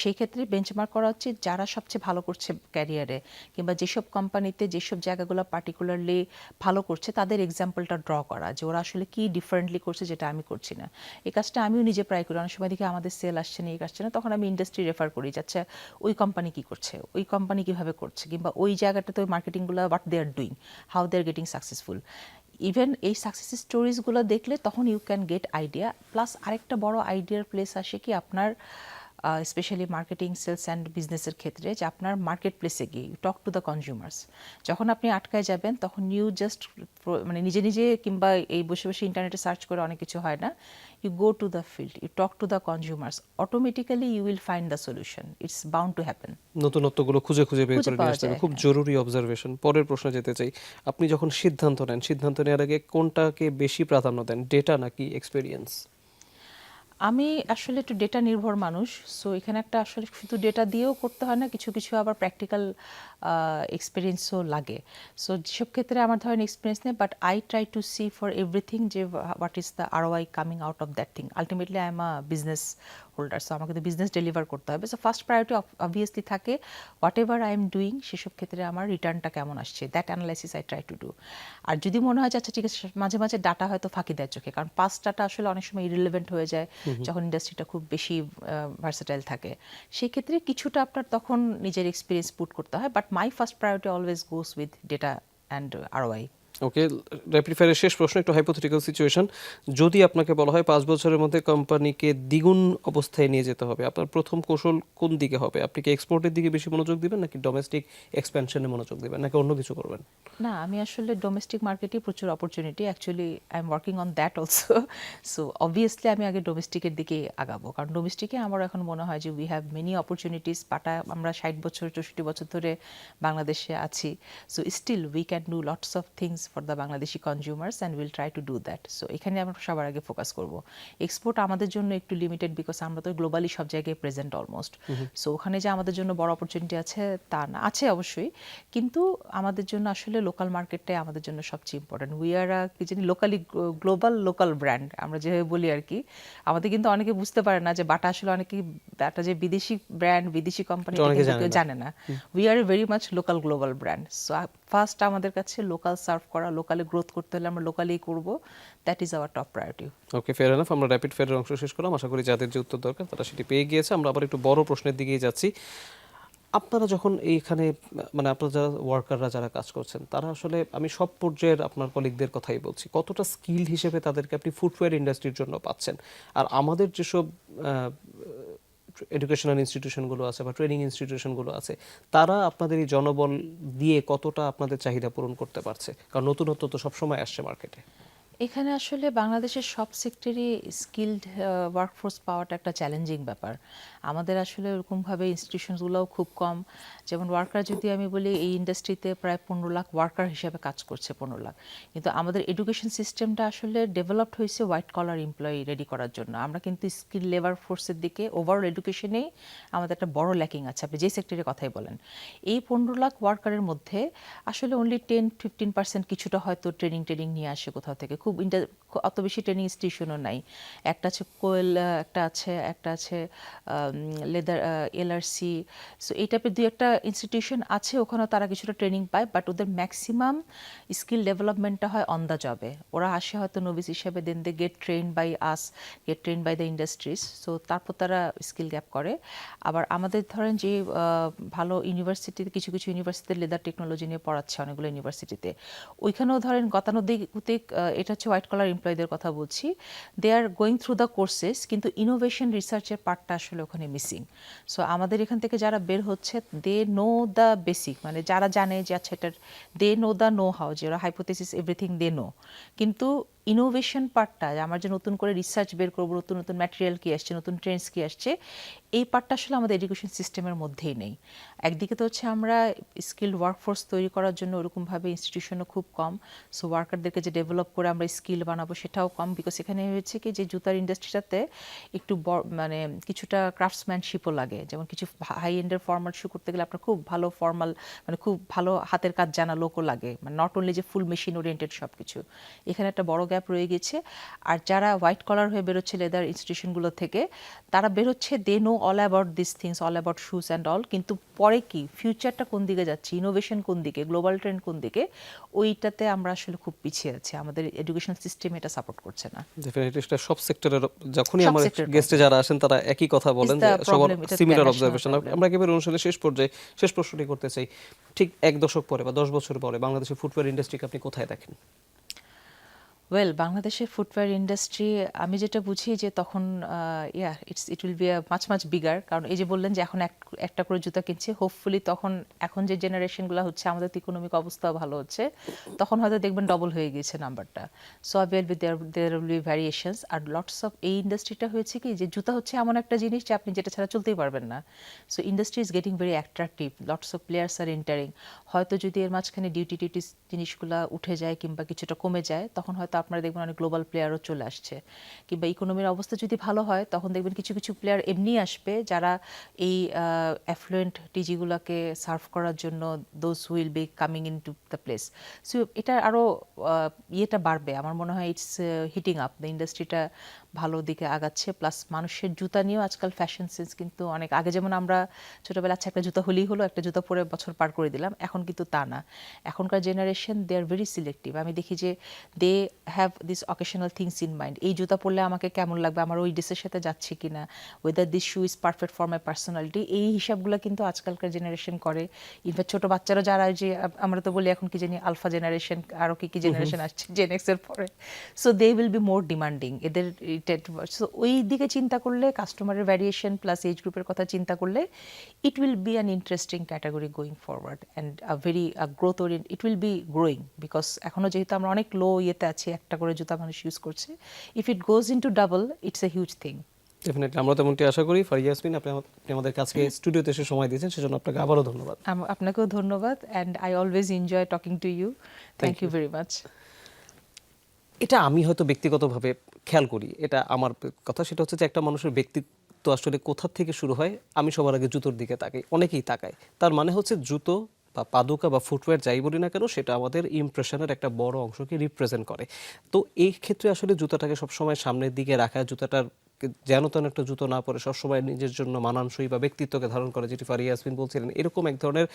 সেই ক্ষেত্রে বেঞ্চমার্ক করা উচিত যারা সবচেয়ে ভালো করছে ক্যারিয়ারে, কিংবা যেসব কোম্পানিতে যেসব জায়গাগুলো পার্টিকুলারলি ভালো করছে তাদের এক্সাম্পলটা ড্র করা, যে ওরা আসলে কি ডিফারেন্টলি করছে যেটা আমি করছি না। এই কাজটা আমিও নিজে প্রায় করি। অনেক সময় দেখি আমাদের সেল আসছে না, এই আসছে না, তখন আমি ইন্ডাস্ট্রি রেফার করি, যে আচ্ছা ওই কোম্পানি কি করছে, ওই কোম্পানি কিভাবে করছে, কিংবা ওই জায়গাটাতে ওই মার্কেটিংগুলো what they are doing, how they are getting successful. Even এই সাকসেস স্টোরিজগুলো দেখলে তখন you can get idea. Plus আরেকটা বড় আইডিয়ার প্লেস আসে কি আপনার, স্পেশালি মার্কেটিং, সেলস অ্যান্ড বিজনেসের ক্ষেত্রে, যে আপনার মার্কেট প্লেসে গিয়ে টক টু দ্য কনজিউমার্স। যখন আপনি আটকায় যাবেন তখন ইউ জাস্ট মানে নিজে নিজে, কিংবা এই বসে বসে ইন্টারনেটে সার্চ করে অনেক কিছু হয় না, you go to the field, you talk to the consumers, automatically you will find the solution, it's bound to happen. নতুনত্বগুলো খুঁজে খুঁজে বের করে নিয়ে আসতে হবে, খুব হ্যাঁ। জরুরি অবজারভেশন। পরের প্রশ্ন যেতে চাই, আপনি যখন সিদ্ধান্ত নেন, সিদ্ধান্ত নেওয়ার আগে কোনটাকে বেশি প্রাধান্য দেন, ডেটা নাকি এক্সপেরিয়েন্স? আমি আসলে একটু ডেটা নির্ভর মানুষ, সো এখানে একটা আসলে শুধু ডেটা দিয়েও করতে হয় না, কিছু কিছু আবার প্র্যাকটিক্যাল এক্সপিরিয়েন্সও লাগে। সো যেসব ক্ষেত্রে আমার ধরেন এক্সপিরিয়েন্স নেই, but I try to see for everything যে what is the ROI coming out of that thing. Ultimately I am a business holder, so আমাকে তো বিজনেস ডেলিভার করতে হবে। সো ফার্স্ট প্রায়োরিটি অবভিয়াসলি থাকে whatever I am doing, সেসব ক্ষেত্রে আমার রিটার্নটা কেমন আসছে, that analysis I try to do. আর যদি মনে হয় যে আচ্ছা ঠিক আছে, মাঝে মাঝে ডাটা হয়তো ফাঁকি দেয় চোখে, কারণ পাস্ট ডাটা আসলে অনেক সময় ইরিলেভেন্ট হয়ে যায় যখন ইন্ডাস্ট্রিটা খুব বেশি ভার্সেটাইল থাকে। সেই ক্ষেত্রে কিছুটা আপনার তখন নিজের এক্সপিরিয়েন্স পুট করতে হয়, but my first priority always goes with data and ROI। Okay, rapid ফায়ারের শেষ প্রশ্ন, একটু হাইপোথেটিক্যাল সিচুয়েশন। যদি আপনাকে বলা হয় 5 বছরের মধ্যে কোম্পানিকে দ্বিগুণ অবস্থায় নিয়ে যেতে হবে, আপনার প্রথম কৌশল কোন দিকে হবে? আপনি কি এক্সপোর্টের দিকে বেশি মনোযোগ দিবেন, নাকি ডোমেস্টিক এক্সপ্যানশনে মনোযোগ দিবেন, নাকি অন্য কিছু করবেন? না, আমি আসলে ডোমেস্টিক মার্কেটে প্রচুর opportunity, actually I am working on that also. So obviously আমি আগে ডোমেস্টিকের দিকে আগাবো, কারণ ডোমেস্টিকে আমার এখন মনে হয় যে উই হ্যাভ মেনি অপরচুনিটিস। পাটা আমরা 60 বছর 64 বছর ধরে বাংলাদেশে আছি, so still we can do lots of things for the Bangladeshi consumers and will try to do that. So এখানে আমরা সবার আগে ফোকাস করব। এক্সপোর্ট আমাদের জন্য একটু লিমিটেড, বিকজ আমরা তো গ্লোবালি সব জায়গায় প্রেজেন্ট অলমোস্ট। সো ওখানে যে আমাদের জন্য বড় অপরচুনিটি আছে তা না, আছে অবশ্যই, কিন্তু আমাদের জন্য আসলে লোকাল মার্কেটটাই আমাদের জন্য সবচেয়ে ইম্পর্টেন্ট। উই আর কি জানি লোকালি গ্লোবাল লোকাল ব্র্যান্ড আমরা যেভাবে বলি আর কি। আমাদের কিন্তু অনেকে বুঝতে পারে না যে বাটা আসলে অনেকে বাটা যে বিদেশি ব্র্যান্ড, বিদেশি কোম্পানি, এটা অনেকে কিন্তু জানে কেউ না। জানে না। We are very much local global brand. So first আমাদের কাছে লোকাল সার্ভ করা, লোকালে গ্রোথ করতে হলে আমরা লোকালেই করব, that is our top priority. Okay, fair enough. আমরা র্যাপিড ফায়ারের অংশ শেষ করলাম, আশা করি যাদের যে উত্তর দরকার তারা সেটি পেয়ে গিয়েছে। আমরা আবার একটু বড় প্রশ্নের দিকেই যাচ্ছি। আপনারা যখন এইখানে মানে আপনারা যারা ওয়ার্কাররা যারা কাজ করছেন, তারা আসলে, আমি সব পর্যায়ের আপনার কলিগদের কথাই বলছি, কতটা স্কিল হিসেবে তাদেরকে আপনি ফুটওয়্যার ইন্ডাস্ট্রির জন্য পাচ্ছেন? আর আমাদের যেসব এডুকেশনাল ইনস্টিটিউশনগুলো আছে বা ট্রেনিং ইনস্টিটিউশনগুলো আছে, তারা আপনাদের এই জনবল দিয়ে কতটা আপনাদের চাহিদা পূরণ করতে পারছে? কারণ নতুনত্ব তো সবসময় আসছে মার্কেটে। এখানে আসলে বাংলাদেশের সব সেক্টরে স্কিলড ওয়ার্কফোর্স পাওয়াটা একটা চ্যালেঞ্জিং ব্যাপার। আমাদের আসলে ওরকমভাবে ইনস্টিটিউশনসগুলোও খুব কম। যেমন ওয়ার্কার যদি আমি বলি, এই ইন্ডাস্ট্রিতে প্রায় 15 লাখ ওয়ার্কার হিসেবে কাজ করছে, 15 লাখ। কিন্তু আমাদের এডুকেশন সিস্টেমটা আসলে ডেভেলপড হয়েছে হোয়াইট কলার এমপ্লয়ি রেডি করার জন্য। আমরা কিন্তু স্কিল লেবার ফোর্সের দিকে ওভারঅল এডুকেশনেই আমাদের একটা বড় ল্যাকিং আছে, আপনি যে সেক্টরের কথাই বলেন। এই 15 লাখ ওয়ার্কারের মধ্যে আসলে অনলি 10-15% কিছুটা হয়তো ট্রেনিং নিয়ে আসে কোথাও থেকে, খুব অত বেশি ট্রেনিং ইনস্টিটিউশনও নাই। একটা আছে কোয়েল, একটা আছে লেদার, LRC। সো এই টাইপের দুই একটা ইনস্টিটিউশন আছে, ওখানেও তারা কিছুটা ট্রেনিং পায়, বাট ওদের ম্যাক্সিমাম স্কিল ডেভেলপমেন্টটা হয় অন দ্য জবে। ওরা আসে হয়তো নভিস হিসেবে, then they get train by us, get train by the industries. So তারপর তারা স্কিল গ্যাপ করে। আবার আমাদের ধরেন যে ভালো ইউনিভার্সিটিতে, কিছু কিছু ইউনিভার্সিটিতে লেদার টেকনোলজি নিয়ে পড়াচ্ছে অনেকগুলো ইউনিভার্সিটিতে, ওইখানেও ধরেন গতানুগতিক, এটা হচ্ছে হোয়াইট কলার এমপ্লয়ীদের কথা বলছি, they are going through the courses, কিন্তু ইনোভেশন রিসার্চের পার্টটা আসলে ওখানে মিসিং। সো আমাদের এখান থেকে যারা বের হচ্ছে, দে নো দ্য বেসিক, মানে যারা জানে যে আচ্ছা এটার, they know the know how, যে ওরা হাইপোথেসিস এভরিথিং দে নো, কিন্তু ইনোভেশন পার্টটা, আমার যে নতুন করে রিসার্চ বের করবো, নতুন নতুন ম্যাটেরিয়াল কি আসছে, নতুন ট্রেন্ডস কি আসছে, এই পার্টটা আসলে আমাদের এডুকেশন সিস্টেমের মধ্যেই নেই। একদিকে তো হচ্ছে আমরা স্কিল্ড ওয়ার্কফোর্স তৈরি করার জন্য ওরকমভাবে ইনস্টিটিউশনও খুব কম, সো ওয়ার্কারদেরকে যে ডেভেলপ করে আমরা স্কিল বানাবো সেটাও কম, বিকজ এখানে হয়েছে কি যে জুতার ইন্ডাস্ট্রিটাতে একটু মানে কিছুটা ক্রাফটসম্যানশিপও লাগে। যেমন কিছু হাই এন্ডের ফর্মাল শু করতে গেলে আপনার খুব ভালো ফর্মাল, মানে খুব ভালো হাতের কাজ জানা লোকও লাগে, মানে নট অনলি যে ফুল মেশিন ওরিয়েন্টেড সব কিছু। এখানে একটা বড় গ্যাপ রয়ে গেছে। আর যারা হোয়াইট কলার হয়ে বেরোচ্ছে লেদার ইনস্টিটিউশনগুলো থেকে, তারা বেরোচ্ছে, they know all about this things, all about shoes and all, কিন্তু পরে কি ফিউচারটা কোন দিকে যাচ্ছে, ইনোভেশন কোন দিকে, গ্লোবাল ট্রেন্ড কোন দিকে, ওইটাতে আমরা আসলে খুব পিছিয়ে আছি। আমাদের এডুকেশন সিস্টেম এটা সাপোর্ট করছে না। ডেফিনেটলি এটা সব সেক্টরের, যখনই সব আমার সেক্টরের গেস্টে যারা আসেন তারা একই কথা বলেন It's যে the সবার problem, এটা সিমিলার national অবজারভেশন। problem. আমরা একেবারে অনুষ্ঠানের শেষ পর্যায়ে শেষ প্রশ্নটি করতে চাই, ঠিক 1 দশক পরে বা 10 বছর পরে বাংলাদেশের ফুটওয়্যার ইন্ডাস্ট্রিকে আপনি কোথায় দেখেন? ওয়েল, বাংলাদেশের ফুটওয়্যার ইন্ডাস্ট্রি আমি যেটা বুঝি যে তখন ইট will be a much bigger, কারণ এই যে বললেন যে এখন একটা করে জুতা কিনছে, হোপফুলি তখন এখন যে জেনারেশনগুলো হচ্ছে, আমাদের তো ইকোনমিক অবস্থাও ভালো হচ্ছে, তখন হয়তো দেখবেন ডবল হয়ে গিয়েছে নাম্বারটা। So there will be variations. আর লটস অফ, এই ইন্ডাস্ট্রিটা হয়েছে কি যে জুতা হচ্ছে এমন একটা জিনিস যে আপনি যেটা ছাড়া চলতেই পারবেন না। So industry is getting very attractive, lots of players R entering. হয়তো যদি এর মাঝখানে ডিউটি জিনিসগুলো উঠে যায় কিংবা কিছুটা কমে যায়, তখন হয়তো আপনারা দেখবেন অনেক গ্লোবাল প্লেয়ারও চলে আসছে, কিংবা ইকোনমির অবস্থা যদি ভালো হয় তখন দেখবেন কিছু কিছু প্লেয়ার এমনি আসবে যারা এই অ্যাফ্লুয়েন্ট টিজিগুলোকে সার্ভ করার জন্য those will be coming in to the place. So এটা আরও ইয়েটা বাড়বে, আমার মনে হয় ইটস হিটিং আপ, দ্য ইন্ডাস্ট্রিটা ভালো দিকে আগাচ্ছে। প্লাস মানুষের জুতা নিয়েও আজকাল ফ্যাশন সেন্স কিন্তু অনেক, আগে যেমন আমরা ছোটোবেলা আচ্ছা একটা জুতা হলেই হলো, একটা জুতা পরে বছর পার করে দিলাম, এখন কিন্তু তা না। এখনকার generation they are very selective. আমি দেখি যে they have this occasional things in mind, এই জুতা পরলে আমাকে কেমন লাগবে, আমার ওই ড্রেসের সাথে যাচ্ছে কিনা, weather this shoe is perfect for my personality, এই হিসাবগুলো কিন্তু আজকালকার জেনারেশন করে। ইনফ্যাক্ট ছোটো বাচ্চারা যারা, যে আমরা তো বলি এখন কি জানি আলফা জেনারেশন, আরও কি কি জেনারেশন আসছে জেন এক্স এর পরে, so they will be more demanding. এদের সো ওই দিকে চিন্তা করলে, কাস্টমারের ভ্যারিয়েশন প্লাস এজ গ্রুপের কথা চিন্তা করলে, it will be an interesting category going forward and a very growth orient, it will be growing because এখনো যেহেতু আমরা অনেক লো ইয়েতে আছি, একটা করে জুতা মানুষ ইউজ করছে, if it goes into double it's a huge thing. Definitely আমরা তেমনটি আশা করি। ফারিয়া ইয়াসমিন, আপনি আমাদের কাছে স্টুডিওতে এসে সময় দিয়েছেন, সেজন্য আপনাকে আবারও ধন্যবাদ। আপনাকেও ধন্যবাদ, and I always enjoy talking to you. Thank you very much. এটা আমি হয়তো ব্যক্তিগতভাবে খেয়াল করি, এটা আমার কথা, সেটা হচ্ছে যে একটা মানুষের ব্যক্তিত্ব আসলে কোথা থেকে শুরু হয়। আমি সবার আগে জুতোর দিকে তাকাই, অনেকেই তাকায়। তার মানে হচ্ছে জুতো বা পাদুকা বা ফুটওয়্যার যাই বলি না কেন, সেটা আমাদের ইমপ্রেশনের একটা বড় অংশকে রিপ্রেজেন্ট করে। তো এই ক্ষেত্রে আসলে জুতাটাকে সবসময় সামনের দিকে রাখা, জুতাটার যেন তেন একটা জুতো না পরে সবসময় নিজের জন্য মানানসই বা ব্যক্তিত্বকে ধারণ করে, যেটি ফারিয়া ইয়াসমিন বলছিলেন, এরকম এক ধরনের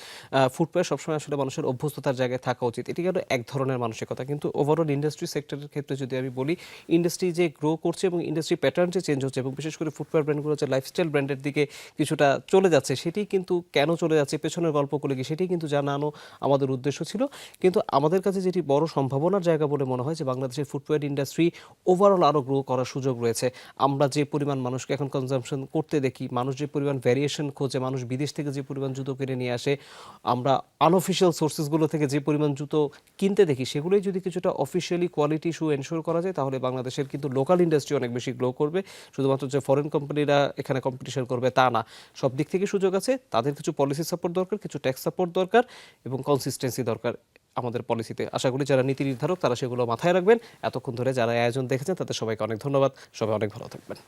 ফুটওয়্যার সবসময় আসলে মানুষের অভ্যস্ততার জায়গায় থাকা উচিত। এটি গেল এক ধরনের মানসিকতা। কিন্তু ওভারঅল ইন্ডাস্ট্রি সেক্টরের ক্ষেত্রে যদি আমি বলি, ইন্ডাস্ট্রি যে গ্রো করছে এবং ইন্ডাস্ট্রি প্যাটার্ন যে চেঞ্জ হচ্ছে, এবং বিশেষ করে ফুটওয়্যার ব্র্যান্ডগুলো যে লাইফস্টাইল ব্র্যান্ডের দিকে কিছুটা চলে যাচ্ছে, সেটি কিন্তু কেন চলে যাচ্ছে, পেছনের গল্পগুলো কি, সেটি কিন্তু জানানো আমাদের উদ্দেশ্য ছিল। কিন্তু আমাদের কাছে যেটি বড় সম্ভাবনার জায়গা বলে মনে হয়, যে বাংলাদেশের ফুটওয়্যার ইন্ডাস্ট্রি ওভারঅল আরও গ্রো করার সুযোগ রয়েছে। আমরা যে পরিমাণ মানুষকে এখন কনজাম্পশন করতে দেখি, মানুষ যে পরিমাণ ভ্যারিয়েশন খোঁজে, মানুষ বিদেশ থেকে যে পরিমাণ জুতো কিনে নিয়ে আসে, আমরা আনঅফিসিয়াল সোর্সেসগুলো থেকে যে পরিমাণ জুতো কিনতে দেখি, সেগুলোই যদি কিছুটা অফিসিয়ালি কোয়ালিটি ইস্যু এনশোর করা যায়, তাহলে বাংলাদেশের কিন্তু লোকাল ইন্ডাস্ট্রি অনেক বেশি গ্রো করবে। শুধুমাত্র যে ফরেন কোম্পানিরা এখানে কম্পিটিশন করবে তা না, সব দিক থেকে সুযোগ আছে। তাদের কিছু পলিসি সাপোর্ট দরকার, কিছু ট্যাক্স সাপোর্ট দরকার, এবং কনসিস্টেন্সি দরকার আমাদের পলিসিতে। আশা করি যারা নীতি নির্ধারক তারা সেগুলো মাথায় রাখবেন। এতক্ষণ ধরে যারা আয়োজন দেখেছেন তাদের সবাইকে অনেক ধন্যবাদ। সবাই অনেক ভালো থাকবেন।